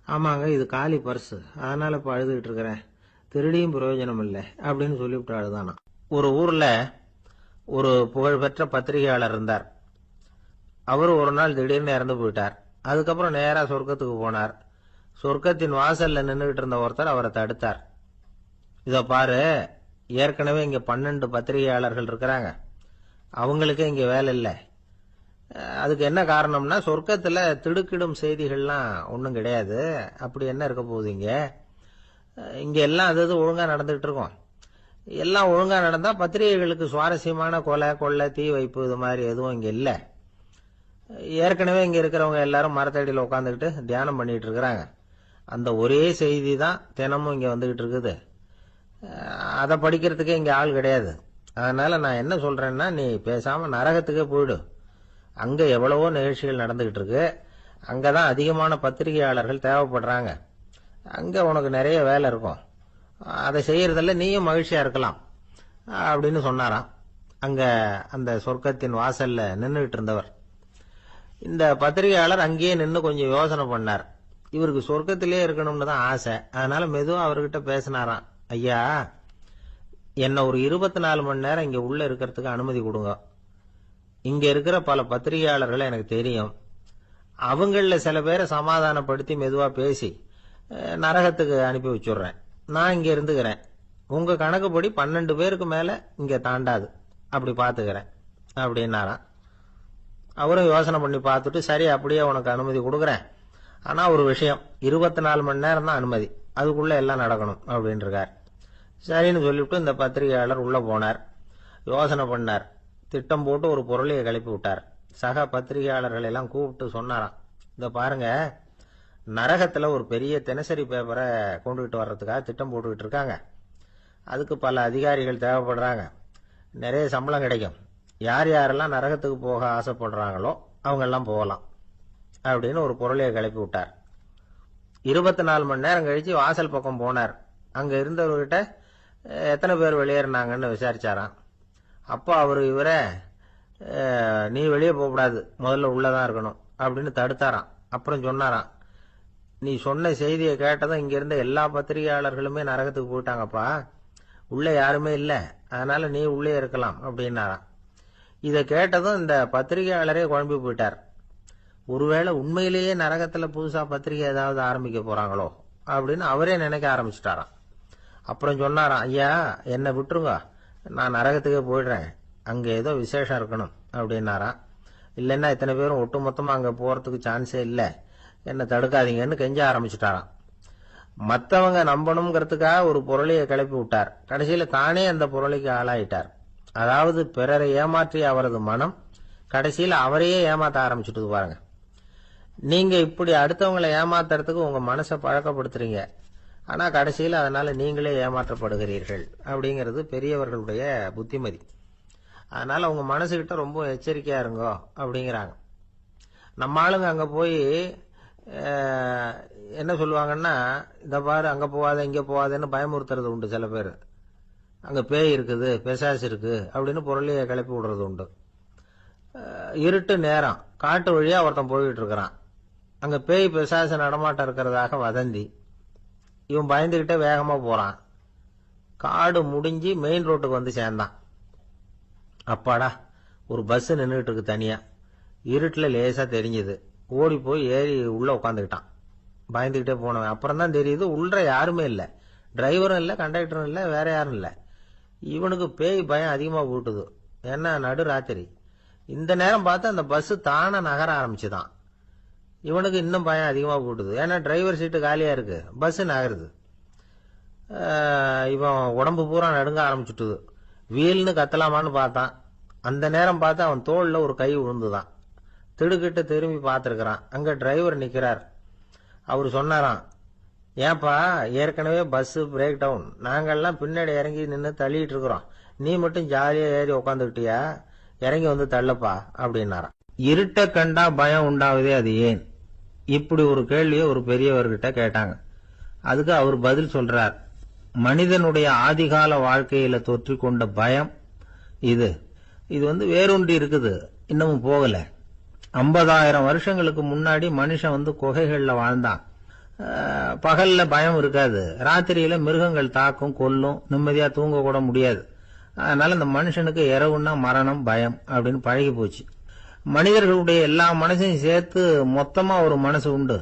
[SPEAKER 1] ஆமாங்க இது காலி பர்ஸ், அதனால இப்ப அழுதுகிட்டு இருக்கிறேன், திருடியும் பிரயோஜனம் இல்லை அப்படின்னு சொல்லிவிட்டு அழுதானா. ஒரு ஊர்ல ஒரு புகழ்பெற்ற பத்திரிகையாளர் இருந்தார். அவரு ஒரு நாள் திடீர்னு இறந்து போயிட்டார். அதுக்கப்புறம் நேரா சொர்க்கத்துக்கு போனார். சொர்க்கத்தின் வாசல்ல நின்றுகிட்டு இருந்த ஒருத்தர் அவரை தடுத்தார். இத பாரு, ஏற்கனவே இங்க 12 பத்திரிகையாளர்கள் இருக்கிறாங்க, அவங்களுக்கு இங்க வேலை இல்லை. அதுக்கு என்ன காரணம்னா சொர்க்கத்துல திடுக்கிடும் செய்திகள்லாம் ஒன்றும் கிடையாது, அப்படி என்ன இருக்க போகுது இங்க எல்லாம் அது ஒழுங்கா நடந்துகிட்டு இருக்கும். எல்லாம் ஒழுங்கா நடந்தா பத்திரிகைகளுக்கு சுவாரஸ்யமான கொலை கொள்ளை தீ வைப்பு இது மாதிரி எதுவும் இங்க இல்ல. ஏற்கனவே இங்க இருக்கிறவங்க எல்லாரும் மரத்தடியில் உட்காந்துக்கிட்டு தியானம் பண்ணிட்டு இருக்கிறாங்க. அந்த ஒரே செய்தி தான் தினமும் இங்க வந்துகிட்டு இருக்குது. அதை படிக்கிறதுக்கே இங்க ஆள் கிடையாது. அதனால நான் என்ன சொல்றேன்னா, நீ பேசாம நரகத்துக்கே போயிடு. அங்க எவ்வளவோ நிகழ்ச்சிகள் நடந்துகிட்டு இருக்கு, அங்கதான் அதிகமான பத்திரிகையாளர்கள் தேவைப்படுறாங்க, அங்க உனக்கு நிறைய வேலை இருக்கும், அதை செய்யறதில்ல நீயும் மகிழ்ச்சியா இருக்கலாம் அப்படின்னு சொன்னாராம். அங்க அந்த சொர்க்கத்தின் வாசல்ல நின்றுகிட்டு இருந்தவர். இந்த பத்திரிகையாளர் அங்கேயே நின்று கொஞ்சம் யோசனை பண்ணார். இவருக்கு சொர்க்கத்திலே இருக்கணும்னு தான் ஆசை. அதனால மெதுவா அவர்கிட்ட பேசினாராம். ஐயா, என்ன ஒரு 24 மணி நேரம் இங்க உள்ள இருக்கிறதுக்கு அனுமதி கொடுங்க. இங்க இருக்கிற பல பத்திரிகையாளர்களை எனக்கு தெரியும். அவங்கள சில பேரை சமாதானப்படுத்தி மெதுவா பேசி நரகத்துக்கு அனுப்பி வச்சுடுறேன். நான் இங்க இருந்துக்கிறேன். உங்க கணக்குப்படி 12 பேருக்கு மேல இங்க தாண்டாது, அப்படி பாத்துக்கிறேன் அப்படின்னாராம். அவரும் யோசனை பண்ணி பார்த்துட்டு, சரி அப்படியே உனக்கு அனுமதி கொடுக்குறேன், ஆனா ஒரு விஷயம், 24 மணி நேரம் தான் அனுமதி, அதுக்குள்ள எல்லாம் நடக்கணும் அப்படின்னு இருக்கார். சரின்னு சொல்லிவிட்டு இந்த பத்திரிகையாளர் உள்ள போனார். யோசனை பண்ணார். திட்டம் போட்டு ஒரு பொருளையை கிளப்பி விட்டார். சக பத்திரிகையாளர்கள் எல்லாம் கூப்பிட்டு சொன்னாராம், இந்த பாருங்க, நரகத்துல ஒரு பெரிய தினசரி பேப்பரை கொண்டுகிட்டு வர்றதுக்காக திட்டம் போட்டுக்கிட்டு இருக்காங்க. அதுக்கு பல அதிகாரிகள் தேவைப்படுறாங்க. நிறைய சம்பளம் கிடைக்கும். யார் யாரெல்லாம் நரகத்துக்கு போக ஆசைப்படுறாங்களோ அவங்க எல்லாம் போகலாம் அப்படின்னு ஒரு பொருளையை கிளப்பி விட்டார். 24 மணி நேரம் கழிச்சு வாசல் பக்கம் போனார். அங்க இருந்தவர்கிட்ட எத்தனை பேர் வெளியேறினாங்கன்னு விசாரிச்சாராம். அப்போ அவர் இவரை, நீ வெளியே போகக்கூடாது, முதல்ல உள்ளதான் இருக்கணும் அப்படின்னு தடுத்தாராம். அப்புறம் சொன்னாராம், நீ சொன்ன செய்தியை கேட்டதும் இங்க இருந்த எல்லா பத்திரிகையாளர்களுமே நரகத்துக்கு போயிட்டாங்கப்பா, உள்ள யாருமே இல்ல, அதனால நீ உள்ளே இருக்கலாம் அப்படின்னாராம். இதை கேட்டதும் இந்த பத்திரிகையாளரே குழம்பி போயிட்டார். ஒருவேளை உண்மையிலேயே நரகத்துல புதுசா பத்திரிகை ஏதாவது ஆரம்பிக்க போறாங்களோ அப்படின்னு அவரே நினைக்க ஆரம்பிச்சுட்டாராம். அப்புறம் சொன்னாராம், ஐயா என்னை விட்டுருங்க, நான் நரகத்துக்கே போயிடுறேன், அங்க ஏதோ விசேஷம் இருக்கணும் அப்படின்னாராம். இல்லைன்னா இத்தனை பேரும் ஒட்டு மொத்தமா அங்க போறதுக்கு சான்ஸே இல்லை, என்ன தடுக்காதீங்கன்னு கெஞ்ச ஆரம்பிச்சுட்டாராம். மற்றவங்க நம்பணுங்கிறதுக்காக ஒரு பொருளையை கிளப்பி விட்டார். கடைசியில தானே அந்த பொருளைக்கு ஆளாயிட்டார். அதாவது பிறரை ஏமாற்றிய அவரது மனம் கடைசியில் அவரையே ஏமாத்த ஆரம்பிச்சுட்டு பாருங்க. நீங்க இப்படி அடுத்தவங்களை ஏமாத்துறதுக்கு உங்க மனசை பழக்கப்படுத்துறீங்க, ஆனா கடைசியில் அதனால நீங்களே ஏமாற்றப்படுகிறீர்கள் அப்படிங்கிறது பெரியவர்களுடைய புத்திமதி. அதனால உங்க மனசுகிட்ட ரொம்ப எச்சரிக்கையா இருங்கோ அப்படிங்கிறாங்க. நம்ம ஆளுங்க அங்க போய் என்ன சொல்லுவாங்கன்னா, இந்த பாரு அங்க போவாத இங்க போவாதன்னு பயமுறுத்துறது உண்டு. சில பேர் அங்க பேய் இருக்குது, பிசாசு இருக்கு அப்படின்னு பொருளையை கிளப்பி விடுறது உண்டு. இருட்டு நேரம், காட்டு வழியா ஒருத்தன் போயிட்டு இருக்கிறான். அங்க பேய் பிசாசு நடமாட்டம் இருக்கிறதாக வதந்தி. இவன் பயந்துகிட்டே வேகமா போறான். காடு முடிஞ்சு மெயின் ரோட்டுக்கு வந்து சேர்ந்தான். அப்பாடா, ஒரு பஸ் நின்றுட்டு இருக்கு தனியா, இருட்டுல லேசா தெரிஞ்சது. ஓடி போய் ஏறி உள்ள உட்காந்துக்கிட்டான். பயந்துகிட்டே போனவன் அப்புறம் தான் தெரியுது உள்ள யாருமே இல்ல, டிரைவரும் இல்ல, கண்டக்டரும் இல்ல, வேற யாரும் இல்ல. இவனுக்கு பேய் பயம் அதிகமா போட்டுது. ஏன்னா நடு ராத்திரி. இந்த நேரம் பார்த்து அந்த பஸ் தானே நகர ஆரம்பிச்சுதான். இவனுக்கு இன்னும் பயம் அதிகமா போட்டுது. ஏன்னா டிரைவர் சீட்டு காலியா இருக்கு, பஸ் நகருது. இவன் உடம்பு பூரா நடுங்க ஆரம்பிச்சுட்டுது. வீல்னு கத்தலாமான்னு பார்த்தான். அந்த நேரம் பார்த்து அவன் தோல்ல ஒரு கை விழுந்துதான். திடுக்கிட்டு திரும்பி பார்த்திருக்கிறான். அங்க டிரைவர் நிக்கிறார். அவரு சொன்னாராம், ஏன்பா ஏற்கனவே பஸ் பிரேக் டவுன், நாங்கெல்லாம் பின்னாடி இறங்கி நின்று தள்ளிட்டு இருக்கிறோம், நீ மட்டும் ஜாலியா ஏறி உக்காந்துக்கிட்டியா, இறங்கி வந்து தள்ளப்பா அப்படின்னாராம். இருட்ட கண்டா பயம் உண்டாவதே அது ஏன்? இப்படி ஒரு கேள்வியை ஒரு பெரியவர்கிட்ட கேட்டாங்க. அதுக்கு அவர் பதில் சொல்றார், மனிதனுடைய ஆதிகால வாழ்க்கையில தொற்றிக்கொண்ட பயம் இது வேரூன்றி இருக்குது, இன்னமும் போகல. 50,000 வருஷங்களுக்கு முன்னாடி மனுஷன் குகைகள்ல வாழ்ந்தான். பகல்ல பயம் இருக்காது, ராத்திரியில மிருகங்கள் தாக்கும், கொல்லும், நிம்மதியா தூங்க கூட முடியாது. அதனால இந்த மனுஷனுக்கு இரவுன்னா மரணம், பயம் அப்படின்னு பழகி போச்சு. மனிதர்களுடைய எல்லா மனசையும் சேர்த்து மொத்தமா ஒரு மனசு உண்டு.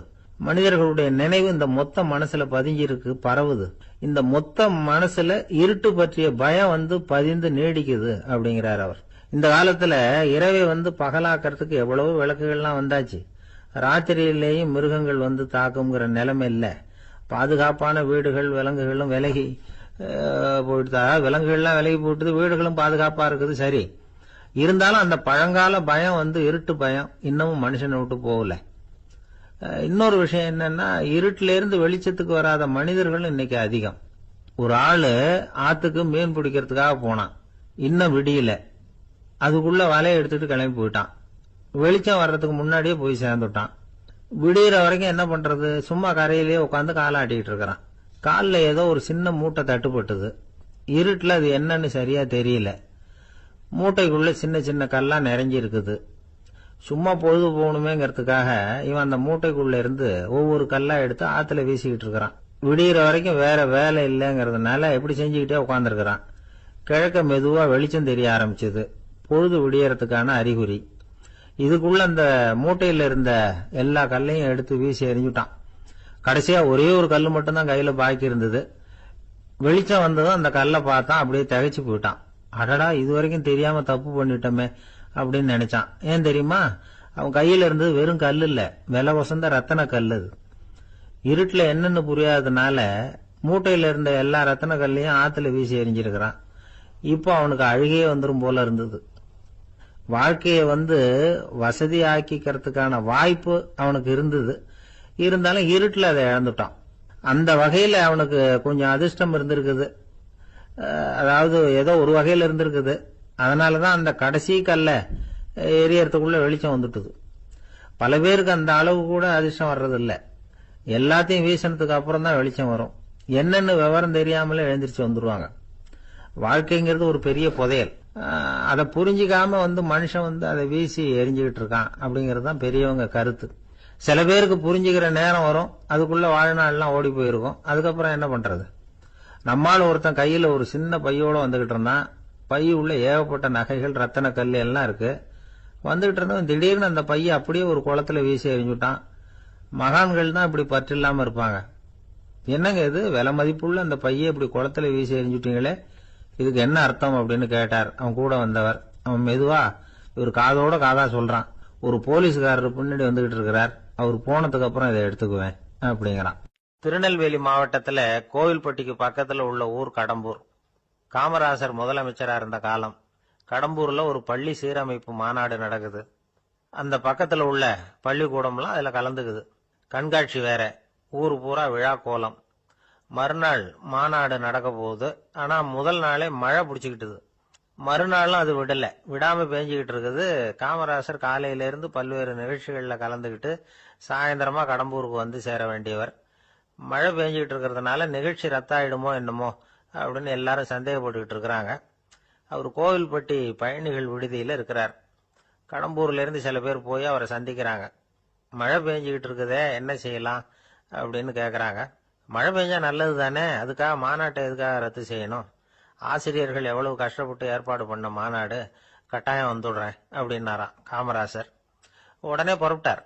[SPEAKER 1] மனிதர்களுடைய நினைவு இந்த மொத்த மனசுல பதிஞ்சிருக்கு, பரவுது. இந்த மொத்த மனசுல இருட்டு பற்றிய பயம் பதிந்து நீடிக்குது அப்படிங்கிறார் அவர். இந்த காலத்துல இரவை பகலாக்கிறதுக்கு எவ்வளவு விளக்குகள்லாம் வந்தாச்சு. ராத்திரியிலேயும் மிருகங்கள் தாக்குங்கிற நிலைமை இல்ல. பாதுகாப்பான வீடுகள், விலங்குகளும் விலகி போயிட்டு, விலங்குகள்லாம் விலகி போயிட்டு, வீடுகளும் பாதுகாப்பா இருக்குது. சரி, இருந்தாலும் அந்த பழங்கால பயம் இருட்டு பயம் இன்னமும் மனுஷனை விட்டு போகல. இன்னொரு விஷயம் என்னன்னா, இருட்டுல இருந்து வெளிச்சத்துக்கு வராத மனிதர்கள் இன்னைக்கு அதிகம். ஒரு ஆளு ஆத்துக்கு மீன் பிடிக்கிறதுக்காக போனான், இன்னும் விடியல. அதுக்குள்ள வலையை எடுத்துட்டு கிளம்பி போயிட்டான். வெளிச்சம் வர்றதுக்கு முன்னாடியே போய் சேர்ந்துட்டான். விடிகிற வரைக்கும் என்ன பண்றது, சும்மா கரையிலேயே உட்காந்து காலாட்டிட்டு இருக்கிறான். காலில் ஏதோ ஒரு சின்ன மூட்டை தட்டுப்பட்டது. இருட்டுல அது என்னன்னு சரியா தெரியல. மூட்டைக்குள்ள சின்ன சின்ன கல்லா நிறைஞ்சி இருக்குது. சும்மா பொழுது போகணுமேங்கிறதுக்காக இவன் அந்த மூட்டைக்குள்ள இருந்து ஒவ்வொரு கல்லா எடுத்து ஆத்துல வீசிக்கிட்டு இருக்கிறான். விடிகிற வரைக்கும் வேற வேலை இல்லைங்கிறதுனால இப்படி செஞ்சுக்கிட்டே உட்காந்துருக்கிறான். கிழக்க மெதுவா வெளிச்சம் தெரிய ஆரம்பிச்சது. பொழுது விடியறதுக்கான அறிகுறி. இதுக்குள்ள அந்த மூட்டையில இருந்த எல்லா கல்லையும் எடுத்து வீசி எறிஞ்சுட்டான். கடைசியா ஒரே ஒரு கல்லு மட்டும்தான் கையில பாக்கி இருந்தது. வெளிச்சம் வந்ததும் அந்த கல்லை பார்த்தான். அப்படியே திகைச்சு போயிட்டான். அடடா, இது வரைக்கும் தெரியாம தப்பு பண்ணிட்டோமே அப்படின்னு நினைச்சான். ஏன் தெரியுமா? அவன் கையில இருந்தது வெறும் கல்லு இல்ல, விலை வசந்த ரத்தன கல்லு. இருட்டுல என்னன்னு புரியாததுனால மூட்டையில இருந்த எல்லா ரத்தன கல்லையும் ஆத்துல வீசி எறிஞ்சிருக்கிறான். இப்போ அவனுக்கு அழுகையே வந்துரும் போல இருந்தது. வாழ்க்கையை வசதி ஆக்கிக்கிறதுக்கான வாய்ப்பு அவனுக்கு இருந்தது. இருந்தாலும் இருட்டுல அதை இழந்துட்டான். அந்த வகையில அவனுக்கு கொஞ்சம் அதிர்ஷ்டம் இருந்திருக்குது. அதாவது ஏதோ ஒரு வகையில இருந்திருக்குது. அதனாலதான் அந்த கடைசி கல்ல எரியறதுக்குள்ள வெளிச்சம் வந்துட்டுது. பல பேருக்கு அந்த அளவு கூட அதிர்ஷ்டம் வர்றது இல்ல. எல்லாத்தையும் வீசினதுக்கு அப்புறம் தான் வெளிச்சம் வரும். என்னன்னு விவரம் தெரியாமலே எழுந்திரிச்சு வந்துருவாங்க. வாழ்க்கைங்கிறது ஒரு பெரிய புதையல். அதை புரிஞ்சிக்காம மனுஷன் அதை வீசி எரிஞ்சுக்கிட்டு இருக்கான் அப்படிங்கிறது தான் பெரியவங்க கருத்து. சில பேருக்கு புரிஞ்சுக்கிற நேரம் வரும், அதுக்குள்ள வாழ்நாள்லாம் ஓடி போயிருக்கும். அதுக்கப்புறம் என்ன பண்றது? நம்மால் ஒருத்தன் கையில ஒரு சின்ன பையோட வந்துகிட்டு இருந்தான். பை உள்ள ஏகப்பட்ட நகைகள், ரத்தன கல் எல்லாம் இருக்கு. வந்துகிட்டு இருந்தவன் திடீர்னு அந்த பைய அப்படியே ஒரு குளத்துல வீசி எறிஞ்சுட்டான். மகான்கள் தான் இப்படி பற்று இல்லாம இருப்பாங்க. என்னங்க இது, விலை மதிப்புள்ள அந்த பைய இப்படி குளத்துல வீசி எறிஞ்சுட்டீங்களே, இதுக்கு என்ன அர்த்தம் அப்படின்னு கேட்டார் அவன் கூட வந்தவர். அவன் மெதுவா இவர் காதோட காதா சொல்றான். ஒரு போலீஸ்காரர் பின்னாடி வந்துகிட்டு இருக்கிறார், அவர் போனதுக்கு அப்புறம் இதை எடுத்துக்குவேன் அப்படிங்கிறான். திருநெல்வேலி மாவட்டத்துல கோவில்பட்டிக்கு பக்கத்துல உள்ள ஊர் கடம்பூர். காமராசர் முதலமைச்சரா இருந்த காலம். கடம்பூர்ல ஒரு பள்ளி சீரமைப்பு மாநாடு நடக்குது. அந்த பக்கத்துல உள்ள பள்ளிக்கூடம்லாம் அதுல கலந்துக்குது. கண்காட்சி வேற. ஊர் பூரா விழா கோலம். மறுநாள் மாநாடு நடக்க போகுது. ஆனா முதல் நாளே மழை பிடிச்சுக்கிட்டுது. மறுநாளும் அது விடாம பேஞ்சுக்கிட்டு இருக்குது. காமராசர் காலையில இருந்து பல்வேறு நிகழ்ச்சிகள்ல கலந்துகிட்டு சாயந்தரமா கடம்பூருக்கு வந்து சேர வேண்டியவர். மழை பெஞ்சுக்கிட்டு இருக்கிறதுனால நிகழ்ச்சி ரத்தாயிடுமோ என்னமோ அப்படின்னு எல்லாரும் சந்தேகப்பட்டுக்கிட்டு இருக்கிறாங்க. அவர் கோவில்பட்டி பயணிகள் விடுதியில இருக்கிறார். கடம்பூர்ல இருந்து சில பேர் போய் அவரை சந்திக்கிறாங்க. மழை பெஞ்சுக்கிட்டு இருக்குதே, என்ன செய்யலாம் அப்படின்னு கேக்குறாங்க. மழை பெஞ்சா நல்லது தானே, அதுக்காக மாநாட்டை எதுக்காக ரத்து செய்யணும்? ஆசிரியர்கள் எவ்வளவு கஷ்டப்பட்டு ஏற்பாடு பண்ண மாநாடு, கட்டாயம் வந்துடுறேன் அப்படின்னாராம் காமராசர். உடனே புறப்பட்டார்.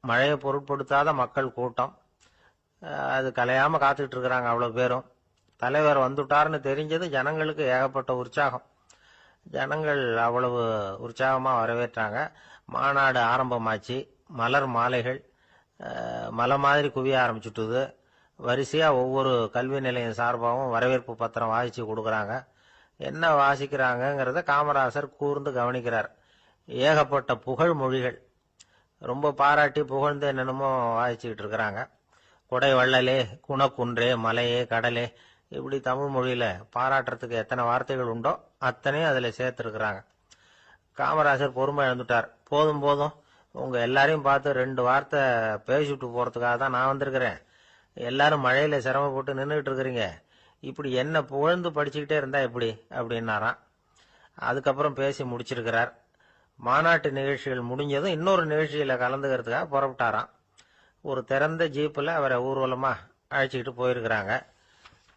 [SPEAKER 1] மழையை பொருட்படுத்தாத மக்கள் கூட்டம். அது கலையாம காத்துக்கிட்டு இருக்கிறாங்க அவ்வளவு பேரும். தலைவர் வந்துட்டார்னு தெரிஞ்சது ஜனங்களுக்கு ஏகப்பட்ட உற்சாகம். ஜனங்கள் அவ்வளவு உற்சாகமா வரவேற்றாங்க. மாநாடு ஆரம்பமாச்சு. மலர் மாலைகள் மலை மாதிரி குவிய ஆரம்பிச்சுட்டுது. வரிசையா ஒவ்வொரு கல்வி நிலையம் சார்பாகவும் வரவேற்பு பத்திரம் வாசிச்சு கொடுக்கறாங்க. என்ன வாசிக்கிறாங்கிறத காமராசர் கூர்ந்து கவனிக்கிறார். ஏகப்பட்ட புகழ் மொழிகள். ரொம்ப பாராட்டி புகழ்ந்து என்னென்னமோ வாசிச்சுக்கிட்டு இருக்கிறாங்க. கொடை வள்ளலே, குணக்குன்றே, மலையே, கடலே, இப்படி தமிழ் மொழியில பாராட்டுறதுக்கு எத்தனை வார்த்தைகள் உண்டோ அத்தனையும் அதுல சேர்த்திருக்கிறாங்க. காமராசர் பொறுமை இழந்துட்டார். போதும் போதும், உங்க எல்லாரையும் பார்த்து 2 வார்த்தை பேசிட்டு போறதுக்காக தான் நான் வந்திருக்கிறேன். எல்லாரும் மழையில சிரமப்பட்டு நின்றுகிட்டு இருக்கிறீங்க. இப்படி என்ன புகழ்ந்து படிச்சுக்கிட்டே இருந்தா எப்படி அப்படின்னாராம். அதுக்கப்புறம் பேசி முடிச்சிருக்கிறார். மாநாட்டு நிகழ்ச்சிகள் முடிஞ்சதும் இன்னொரு நிகழ்ச்சியில கலந்துக்கிறதுக்காக புறப்பட்டாராம். ஒரு திறந்த ஜீப்ல அவரை ஊர்வலமா அழைச்சிக்கிட்டு போயிருக்கிறாங்க.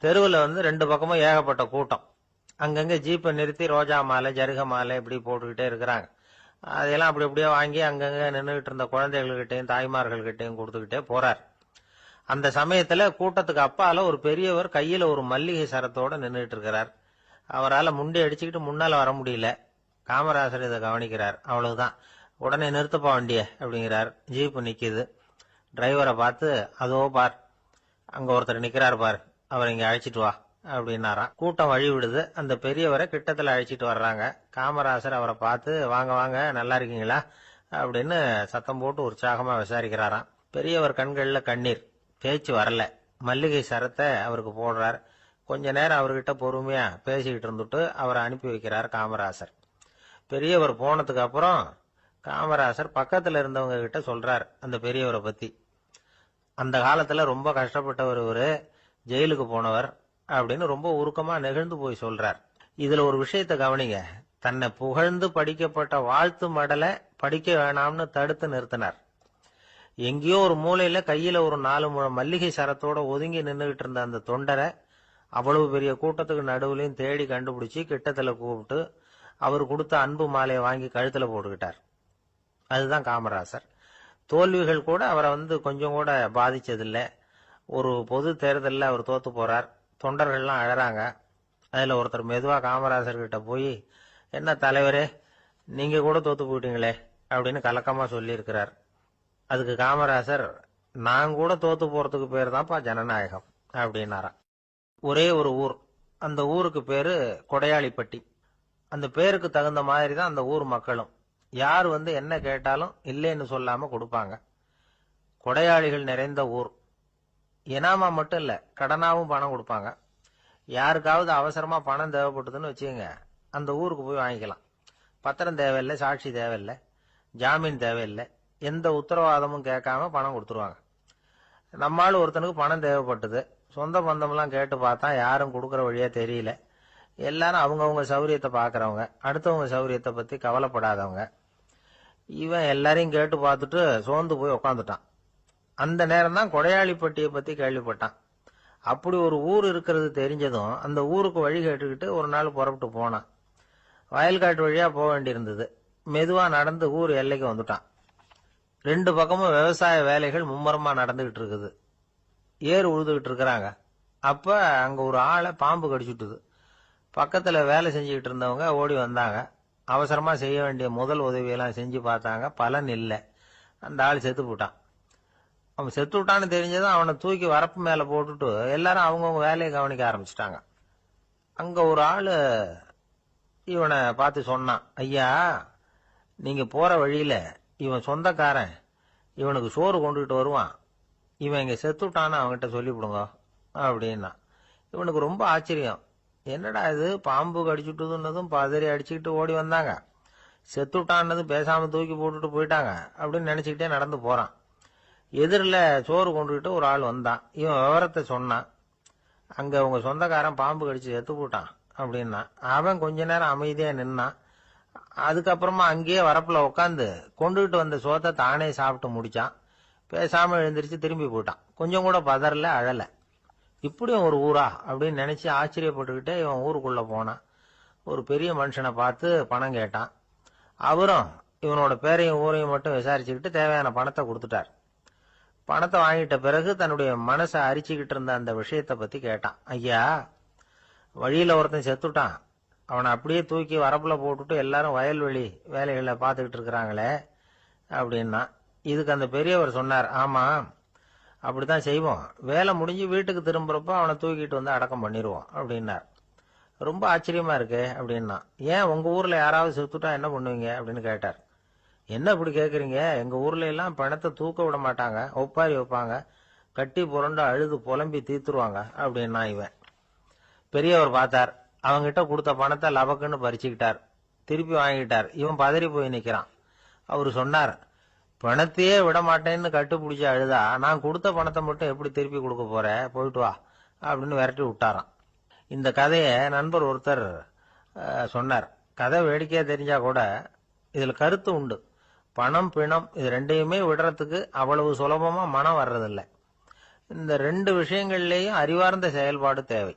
[SPEAKER 1] தெருவில் 2 பக்கமும் ஏகப்பட்ட கூட்டம். அங்கங்க ஜீப்பை நிறுத்தி ரோஜா மாலை, ஜருக மாலை இப்படி போட்டுக்கிட்டே இருக்கிறாங்க. அதையெல்லாம் அப்படி அப்படியே வாங்கி அங்கங்க நின்றுகிட்டு இருந்த குழந்தைகள்கிட்டையும் தாய்மார்கள்கிட்டையும் கொடுத்துக்கிட்டே போறார். அந்த சமயத்துல கூட்டத்துக்கு அப்பால ஒரு பெரியவர் கையில ஒரு மல்லிகை சரத்தோட நின்றுட்டு இருக்கிறார். அவரால் முண்டி அடிச்சுக்கிட்டு முன்னால வர முடியல. காமராசர் இதை கவனிக்கிறார். அவ்வளவுதான், உடனே நிறுத்தப்பா வண்டிய அப்படிங்கிறார். ஜீப்பு நிக்குது. டிரைவரை பார்த்து, அதோ பார், அங்க ஒருத்தர் நிக்கிறார் பார், அவர் இங்க அழைச்சிட்டு வா அப்படின்னாராம். கூட்டம் வழி விடுது. அந்த பெரியவரை கிட்டத்துல அழைச்சிட்டு வர்றாங்க. காமராசர் அவரை பார்த்து, வாங்க வாங்க, நல்லா இருக்கீங்களா அப்படின்னு சத்தம் போட்டு உற்சாகமா விசாரிக்கிறாராம். பெரியவர் கண்கள்ல கண்ணீர். பேச்சு வரல. மல்லிகை சரத்தை அவருக்கு போடுறார். கொஞ்ச நேரம் அவர்கிட்ட பொறுமையா பேசிக்கிட்டு இருந்துட்டு அவரை அனுப்பி வைக்கிறார் காமராசர். பெரியவர் போனதுக்கு அப்புறம் காமராசர் பக்கத்துல இருந்தவங்க கிட்ட சொல்றார் அந்த பெரியவரை பத்தி. அந்த காலத்துல ரொம்ப கஷ்டப்பட்டவர் இவரு, ஜெயிலுக்கு போனவர் அப்படின்னு ரொம்ப உருக்கமா நெகிழ்ந்து போய் சொல்றார். இதுல ஒரு விஷயத்த கவனிங்க. தன்னை புகழ்ந்து படிக்கப்பட்ட வாழ்த்து மடலை படிக்க வேணாம்னு தடுத்து நிறுத்தினார். எங்கேயோ ஒரு மூலையில கையில ஒரு 4 முழம் மல்லிகை சரத்தோட ஒதுங்கி நின்றுகிட்டு இருந்த அந்த தொண்டரை அவ்வளவு பெரிய கூட்டத்துக்கு நடுவுலையும் தேடி கண்டுபிடிச்சு கிட்டத்துல கூப்பிட்டு அவர் கொடுத்த அன்பு மாலையை வாங்கி கழுத்துல போட்டுக்கிட்டார். அதுதான் காமராசர். தோல்விகள் கூட அவரை கொஞ்சம் கூட பாதிச்சதில்லை. ஒரு பொது தேர்தலில் அவர் தோத்து போறார். தொண்டர்கள்லாம் அழறாங்க. அதுல ஒருத்தர் மெதுவா காமராசர் கிட்ட போய், என்ன தலைவரே, நீங்க கூட தோத்து போயிட்டீங்களே அப்படின்னு கலக்கமா சொல்லி இருக்கிறார். அதுக்கு காமராசர், நான் கூட தோத்து போறதுக்கு பேர் தான்ப்பா ஜனநாயகம் அப்படின்னாராம். ஒரே ஒரு ஊர், அந்த ஊருக்கு பேரு கொடையாளிப்பட்டி. அந்த பேருக்கு தகுந்த மாதிரி தான் அந்த ஊர் மக்களும். யார் என்ன கேட்டாலும் இல்லைன்னு சொல்லாம கொடுப்பாங்க. கொடையாளிகள் நிறைந்த ஊர். இனாமா மட்டும் இல்ல, கடனாவும் பணம் கொடுப்பாங்க. யாருக்காவது அவசரமா பணம் தேவைப்பட்டதுன்னு வச்சுக்கோங்க, அந்த ஊருக்கு போய் வாங்கிக்கலாம். பத்திரம் தேவையில்லை, சாட்சி தேவையில்லை, ஜாமீன் தேவையில்லை, எந்த உத்தரவாதமும் கேட்காம பணம் கொடுத்துருவாங்க. நம்மால் ஒருத்தனுக்கு பணம் தேவைப்பட்டது. சொந்த பந்தம்லாம் கேட்டு பார்த்தா யாரும் கொடுக்கற வழியா தெரியல. எல்லாரும் அவங்கவுங்க சௌரியத்தை பாக்குறவங்க, அடுத்தவங்க சௌரியத்தை பத்தி கவலைப்படாதவங்க. இவன் எல்லாரையும் கேட்டு பார்த்துட்டு சோர்ந்து போய் உக்காந்துட்டான். அந்த நேரம் தான் கொடையாளிப்பட்டியை பத்தி கேள்விப்பட்டான். அப்படி ஒரு ஊர் இருக்கிறது தெரிஞ்சதும் அந்த ஊருக்கு வழி கேட்டுக்கிட்டு ஒரு நாள் புறப்பட்டு போனான். வயல்காட்டு வழியா போக வேண்டியிருந்தது. மெதுவா நடந்து ஊர் எல்லைக்கு வந்துட்டான். 2 பக்கமும் விவசாய வேலைகள் மும்முரமா நடந்துகிட்டு இருக்குது. ஏர் உழுதுகிட்டு இருக்கிறாங்க. அப்ப அங்க ஒரு ஆளை பாம்பு கடிச்சுட்டுது. பக்கத்துல வேலை செஞ்சுக்கிட்டு இருந்தவங்க ஓடி வந்தாங்க. அவசரமா செய்ய வேண்டிய முதல் உதவியெல்லாம் செஞ்சு பார்த்தாங்க. பலன் இல்லை. அந்த ஆள் செத்து போட்டான். அவன் செத்து விட்டான்னு தெரிஞ்சதும் அவனை தூக்கி வரப்பு மேல போட்டுட்டு எல்லாரும் அவங்கவுங்க வேலையை கவனிக்க ஆரம்பிச்சிட்டாங்க. அங்க ஒரு ஆளு இவனை பார்த்து சொன்னான், ஐயா, நீங்க போற வழியில இவன் சொந்தக்காரன், இவனுக்கு சோறு கொண்டுகிட்டு வருவான், இவன் இங்க செத்துட்டான்னு அவன்கிட்ட சொல்லிவிடுங்க அப்படின்னா. இவனுக்கு ரொம்ப ஆச்சரியம். என்னடா இது, பாம்பு கடிச்சுட்டுதுன்னதும் பதறி அடிச்சுக்கிட்டு ஓடி வந்தாங்க, செத்துட்டான்னதும் பேசாம தூக்கி போட்டுட்டு போயிட்டாங்க அப்படின்னு நினைச்சுக்கிட்டே நடந்து போறான். எதிரில் சோறு கொண்டுகிட்டு ஒரு ஆள் வந்தான். இவன் விவரத்தை சொன்னான். அங்க உங்க சொந்தக்காரன் பாம்பு கடிச்சு செத்து போட்டான் அப்படின்னா. அவன் கொஞ்ச நேரம் அமைதியா நின்னான். அதுக்கப்புறமா அங்கேயே வரப்புல உட்காந்து கொண்டுகிட்டு வந்த சோத்தை தானே சாப்பிட்டு முடிச்சான். பேசாம எழுந்திரிச்சு திரும்பி போயிட்டான். கொஞ்சம் கூட பதறல, அழல. இப்படியும் ஒரு ஊரா அப்படின்னு நினைச்சு ஆச்சரியப்பட்டுக்கிட்டே இவன் ஊருக்குள்ள போனான். ஒரு பெரிய மனுஷனை பார்த்து பணம் கேட்டான். அவரும் இவனோட பேரையும் ஊரையும் மட்டும் விசாரிச்சுக்கிட்டு தேவையான பணத்தை கொடுத்துட்டார். பணத்தை வாங்கிட்ட பிறகு தன்னுடைய மனசை அரிச்சுக்கிட்டு இருந்த அந்த விஷயத்தை பத்தி கேட்டான். ஐயா, வழியில ஒருத்தன் செத்துட்டான், அவனை அப்படியே தூக்கி வரப்புல போட்டுட்டு எல்லாரும் வயல்வெளி வேலைகளை பார்த்துக்கிட்டு இருக்கிறாங்களே அப்படின்னா. இதுக்கு அந்த பெரியவர் சொன்னார், ஆமா, அப்படித்தான் செய்வோம். வேலை முடிஞ்சு வீட்டுக்கு திரும்புறப்போ அவனை தூக்கிட்டு வந்து அடக்கம் பண்ணிடுவோம் அப்படின்னார். ரொம்ப ஆச்சரியமா இருக்கு அப்படின்னா. ஏன் உங்க ஊர்ல யாராவது செத்துட்டா என்ன பண்ணுவீங்க அப்படின்னு கேட்டார். என்ன இப்படி கேக்குறீங்க, எங்க ஊர்ல எல்லாம் பணத்தை தூக்க விட மாட்டாங்க, ஒப்பாரி வைப்பாங்க, கட்டி புரண்டு அழுது புலம்பி தீத்துருவாங்க அப்படின்னா. இவன் பெரியவர் பார்த்தார். அவங்கிட்ட கொடுத்த பணத்தை லபக்குன்னு பறிச்சுக்கிட்டார். திருப்பி வாங்கிட்டார். இவன் பதறி போய் நிக்கிறான். அவரு சொன்னார், பணத்தையே விட மாட்டேன்னு கட்டுப்பிடிச்சு அழுதா நான் கொடுத்த பணத்தை மட்டும் எப்படி திருப்பி கொடுக்க போற, போயிட்டு வா அப்படின்னு விரட்டி விட்டாராம். இந்த கதையை நண்பர் ஒருத்தர் சொன்னார். கதை வேடிக்கையா தெரிஞ்சா கூட இதுல கருத்து உண்டு. பணம் பிணம் இது ரெண்டையுமே விடுறதுக்கு அவ்வளவு சுலபமா மனம் வர்றதில்லை. இந்த 2 விஷயங்கள்லயும் அறிவார்ந்த செயல்பாடு தேவை.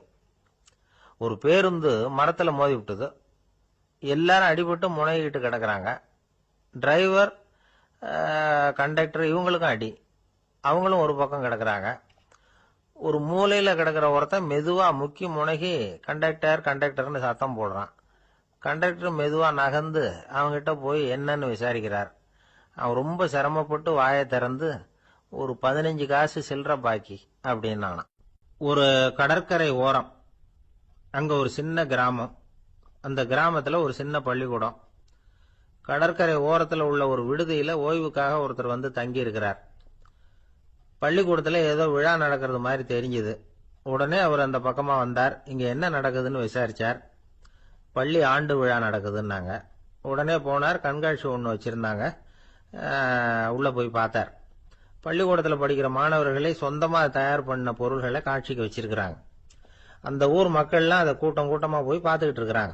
[SPEAKER 1] ஒரு பேருந்து மரத்துல மோதி விட்டது. எல்லாரும் அடிபட்டு முனைகிட்டு கிடக்குறாங்க. டிரைவர், கண்டக்டர் இவங்களுக்கும் அடி. அவங்களும் ஒரு பக்கம் கிடக்குறாங்க. ஒரு மூலையில கிடக்குற ஒருத்தன் மெதுவா முக்கி முனகி கண்டக்டர் கண்டக்டர்னு சத்தம் போடுறான். கண்டக்டர் மெதுவா நகர்ந்து அவங்கிட்ட போய் என்னன்னு விசாரிக்கிறார். அவன் ரொம்ப சிரமப்பட்டு வாயை திறந்து ஒரு 15 காசு சில்லற பாக்கி அப்படின்னானான். ஒரு கடற்கரை ஓரம், அங்க ஒரு சின்ன கிராமம். அந்த கிராமத்துல ஒரு சின்ன பள்ளிக்கூடம். கடற்கரை ஓரத்துல உள்ள ஒரு விடுதியில ஓய்வுக்காக ஒருத்தர் வந்து தங்கி இருக்கிறார். பள்ளிக்கூடத்துல ஏதோ விழா நடக்கிறது மாதிரி தெரிஞ்சது. உடனே அவர் அந்த பக்கமா வந்தார். இங்க என்ன நடக்குதுன்னு விசாரிச்சார். பள்ளி ஆண்டு விழா நடக்குதுன்னாங்க. உடனே போனார். கண்காட்சி ஒன்று வச்சிருந்தாங்க. உள்ள போய் பார்த்தார். பள்ளிக்கூடத்துல படிக்கிற மாணவர்களை சொந்தமா தயார் பண்ண பொருள்களை காட்சிக்கு வச்சிருக்கிறாங்க. அந்த ஊர் மக்கள்லாம் அதை கூட்டம் கூட்டமா போய் பார்த்துக்கிட்டு இருக்கிறாங்க.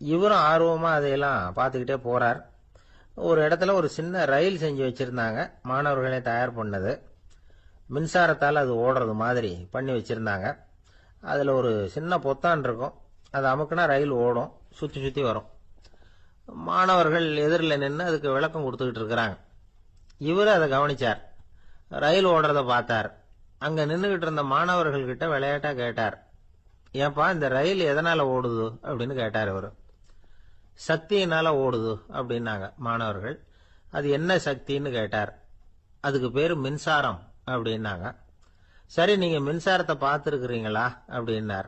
[SPEAKER 1] இவரும் ஆர்வமா அதையெல்லாம் பார்த்துக்கிட்டே போறார். ஒரு இடத்துல ஒரு சின்ன ரயில் செஞ்சு வச்சிருந்தாங்க, மாணவர்களே தயார் பண்ணது. மின்சாரத்தால் அது ஓடுறது மாதிரி பண்ணி வச்சிருந்தாங்க. அதில் ஒரு சின்ன பொத்தான் இருக்கும், அதை அமுக்குனா ரயில் ஓடும், சுற்றி சுற்றி வரும். மாணவர்கள் எதிரில் நின்று அதுக்கு விளக்கம் கொடுத்துக்கிட்டு இருக்கிறாங்க. இவர் அதை கவனிச்சார், ரயில் ஓடுறத பார்த்தார். அங்கே நின்றுகிட்டு இருந்த மாணவர்கள்கிட்ட விளையாட்டா கேட்டார், ஏன்பா இந்த ரயில் எதனால ஓடுது அப்படின்னு கேட்டார் இவர். சக்தியினால ஓடுது அப்படின்னாங்க மாணவர்கள். அது என்ன சக்தின்னு கேட்டார். அதுக்கு பேரு மின்சாரம் அப்படின்னாங்க. சரி, நீங்க மின்சாரத்தை பார்த்துருக்கிறீங்களா அப்படின்னார்.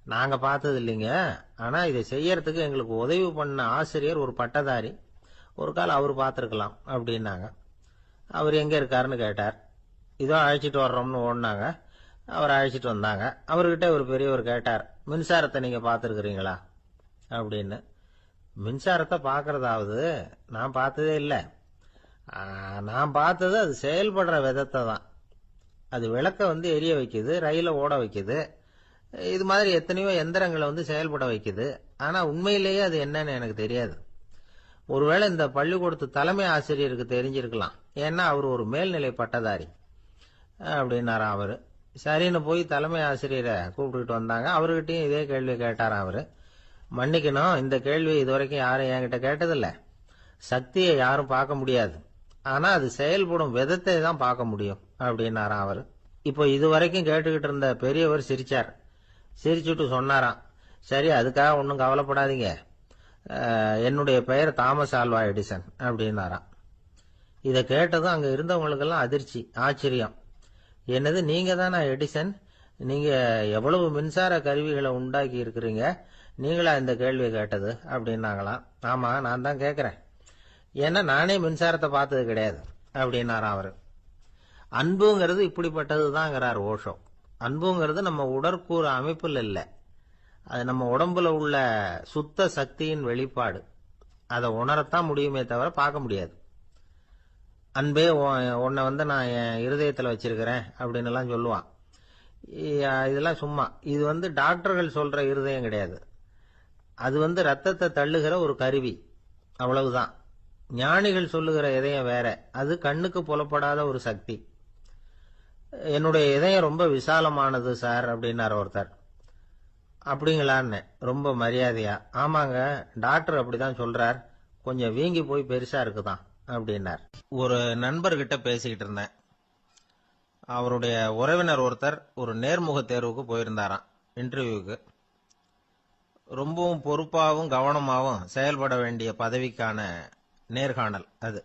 [SPEAKER 1] நாங்க பார்த்தது இல்லைங்க, ஆனா இதை செய்யறதுக்கு எங்களுக்கு உதவி பண்ண ஆசிரியர் ஒரு பட்டதாரி, ஒரு காலம் அவர் பார்த்துருக்கலாம் அப்படின்னாங்க. அவர் எங்க இருக்காருன்னு கேட்டார். இதோ அழைச்சிட்டு வர்றோம்னு ஓடினாங்க. அவர் அழைச்சிட்டு வந்தாங்க. அவர்கிட்ட ஒரு பெரியவர் கேட்டார், மின்சாரத்தை நீங்க பார்த்துருக்கிறீங்களா அப்படின்னு. மின்சாரத்தை பார்க்கறதாவது நான் பார்த்ததே இல்லை. நான் பார்த்தது அது செயல்படுற விதத்தை தான். அது விளக்க எரிய வைக்குது, ரயில ஓட வைக்குது, இது மாதிரி எத்தனையோ எந்திரங்களை செயல்பட வைக்குது. ஆனா உண்மையிலேயே அது என்னன்னு எனக்கு தெரியாது. ஒருவேளை இந்த பள்ளிக்கூடத்து தலைமை ஆசிரியருக்கு தெரிஞ்சிருக்கலாம், ஏன்னா அவர் ஒரு மேல்நிலை பட்டதாரி அப்படின்னாராம் அவரு. சரின்னு போய் தலைமை ஆசிரியரை கூப்பிட்டுக்கிட்டு வந்தாங்க. அவர்கிட்டயும் இதே கேள்வி கேட்டாராம் அவரு. மன்னிக்கணும், இந்த கேள்வி இதுவரைக்கும் யாரும் என்கிட்ட கேட்டதில்லை. சக்தியை யாரும் பார்க்க முடியாது, ஆனா அது செயல்படும் விதத்தை தான் பார்க்க முடியும் அப்படின்னாராம் அவரு. இப்போ இதுவரைக்கும் கேட்டுக்கிட்டு இருந்த பெரியவர் சிரிச்சார். சிரிச்சுட்டு சொன்னாராம், சரி அதுக்காக ஒன்றும் கவலைப்படாதீங்க, என்னுடைய பெயர் தாமஸ் ஆல்வா எடிசன் அப்படின்னாராம். இதை கேட்டதும் அங்க இருந்தவங்களுக்கெல்லாம் அதிர்ச்சி, ஆச்சரியம். என்னது, நீங்க தானா எடிசன்? நீங்க எவ்வளவு மின்சார கருவிகளை உண்டாக்கி இருக்கிறீங்க, நீங்களா இந்த கேள்வியை கேட்டது அப்படின்னாங்களாம். ஆமா, நான் தான் கேட்கிறேன், ஏன்னா நானே மின்சாரத்தை பார்த்தது கிடையாது அப்படின்னாராம் அவரு. அன்புங்கிறது இப்படிப்பட்டதுதாங்கிறார் ஓஷோ. அன்புங்கிறது நம்ம உடற்கூறு அமைப்பில் இல்லை, அது நம்ம உடம்புல உள்ள சுத்த சக்தியின் வெளிப்பாடு. அதை உணரத்தான் முடியுமே தவிர பார்க்க முடியாது. அன்பே உன்னை நான் என் இருதயத்தில் வச்சிருக்கிறேன் அப்படின்னு எல்லாம் சொல்லுவான். இதெல்லாம் சும்மா. இது டாக்டர்கள் சொல்ற இருதயம் கிடையாது. அது ரத்தத்தை தள்ளுகிற ஒரு கருவி, அவ்வளவுதான். ஞானிகள் சொல்லுகிற இதயம் வேற, அது கண்ணுக்கு புலப்படாத ஒரு சக்தி. என்னுடைய இதயம் ரொம்ப விசாலமானது சார் அப்படின்னார் ஒருத்தர். அப்படிங்களான்னு ரொம்ப மரியாதையா, ஆமாங்க டாக்டர் அப்படிதான் சொல்றார், கொஞ்சம் வீங்கி போய் பெருசா இருக்குதான் அப்படின்னார். ஒரு நண்பர்கிட்ட பேசிக்கிட்டு இருந்தேன். அவருடைய உறவினர் ஒருத்தர் ஒரு நேர்முக தேர்வுக்கு போயிருந்தாராம், இன்டர்வியூக்கு. ரொம்பவும் பொறுப்பாகவும் கவனமாகவும் செயல்பட வேண்டிய பதவிக்கான நேர்காணல் அது.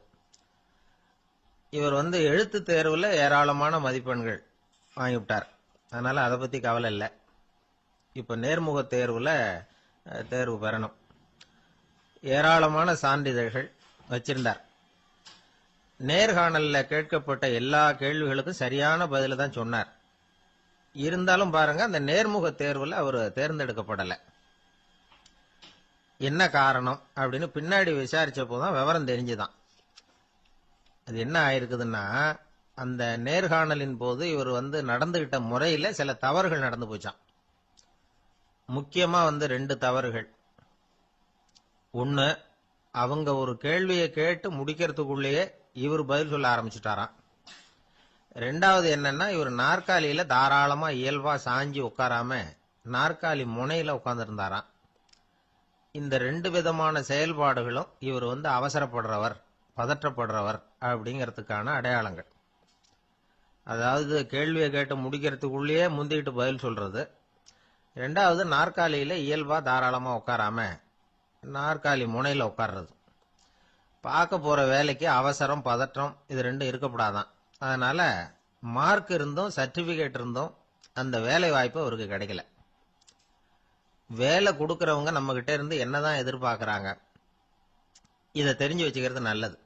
[SPEAKER 1] இவர் எழுத்து தேர்வுல ஏராளமான மதிப்பெண்கள் வாங்கிவிட்டார், அதனால அதை பத்தி கவலை இல்லை. இப்ப நேர்முக தேர்வுல தேர்வு பெறணும். ஏராளமான சான்றிதழ்கள் வச்சிருந்தார். நேர்காணல்ல கேட்கப்பட்ட எல்லா கேள்விகளுக்கும் சரியான பதில தான் சொன்னார். இருந்தாலும் பாருங்க, அந்த நேர்முக தேர்வுல அவர் தேர்ந்தெடுக்கப்படலை. என்ன காரணம் அப்படின்னு பின்னாடி விசாரிச்ச போதான் விவரம் தெரிஞ்சுதான். அது என்ன ஆயிருக்குதுன்னா, அந்த நேர்காணலின் போது இவர் நடந்துகிட்ட முறையில சில தவறுகள் நடந்து போச்சான். முக்கியமா 2 தவறுகள். ஒன்னு, அவங்க ஒரு கேள்வியை கேட்டு முடிக்கிறதுக்குள்ளேயே இவர் பதில் சொல்ல ஆரம்பிச்சுட்டாராம். ரெண்டாவது என்னன்னா, இவர் நாற்காலியில தாராளமா இயல்பா சாஞ்சி உட்காராம நாற்காலி முனையில உட்கார்ந்து இருந்தாராம். இந்த 2 விதமான செயல்பாடுகளும் இவர் அவசரப்படுறவர், பதற்றப்படுறவர் அப்படிங்கிறதுக்கான அடையாளங்கள். அதாவது கேள்வியை கேட்டு முடிக்கிறதுக்குள்ளேயே முந்திக்கிட்டு பதில் சொல்றது. ரெண்டாவது, நாற்காலியில இயல்பா தாராளமா உட்காராம நாற்காலி முனையில உட்கார்றது. பார்க்க போற வேலைக்கு அவசரம், பதற்றம் இது 2 இருக்கப்படாதான். அதனால மார்க் இருந்தும் சர்டிபிகேட் இருந்தும் அந்த வேலை வாய்ப்பு அவருக்கு கிடைக்கல. வேலை கொடுக்கறவங்க நம்ம கிட்ட இருந்து என்னதான் எதிர்பார்க்கறாங்க, இதை தெரிஞ்சு வச்சுக்கிறது நல்லது.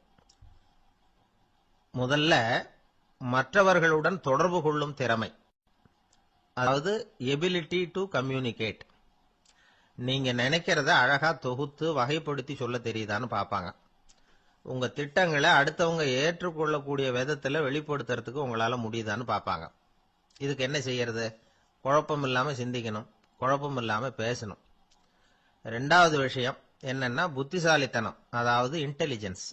[SPEAKER 1] முதல்ல, மற்றவர்களுடன் தொடர்பு கொள்ளும் திறமை, அதாவது எபிலிட்டி டு கம்யூனிகேட். நீங்க நினைக்கிறத அழகா தொகுத்து வகைப்படுத்தி சொல்ல தெரியுதான்னு பார்ப்பாங்க. உங்க திட்டங்களை அடுத்தவங்க ஏற்றுக்கொள்ளக்கூடிய விதத்துல வெளிப்படுத்துறதுக்கு உங்களால முடியுதான்னு பார்ப்பாங்க. இதுக்கு என்ன செய்யறது? குழப்பம் இல்லாம சிந்திக்கணும், குழப்பம் இல்லாம பேசணும். ரெண்டாவது விஷயம், என்னன்னா புத்திசாலித்தனம், அதாவது இன்டெலிஜென்ஸ்.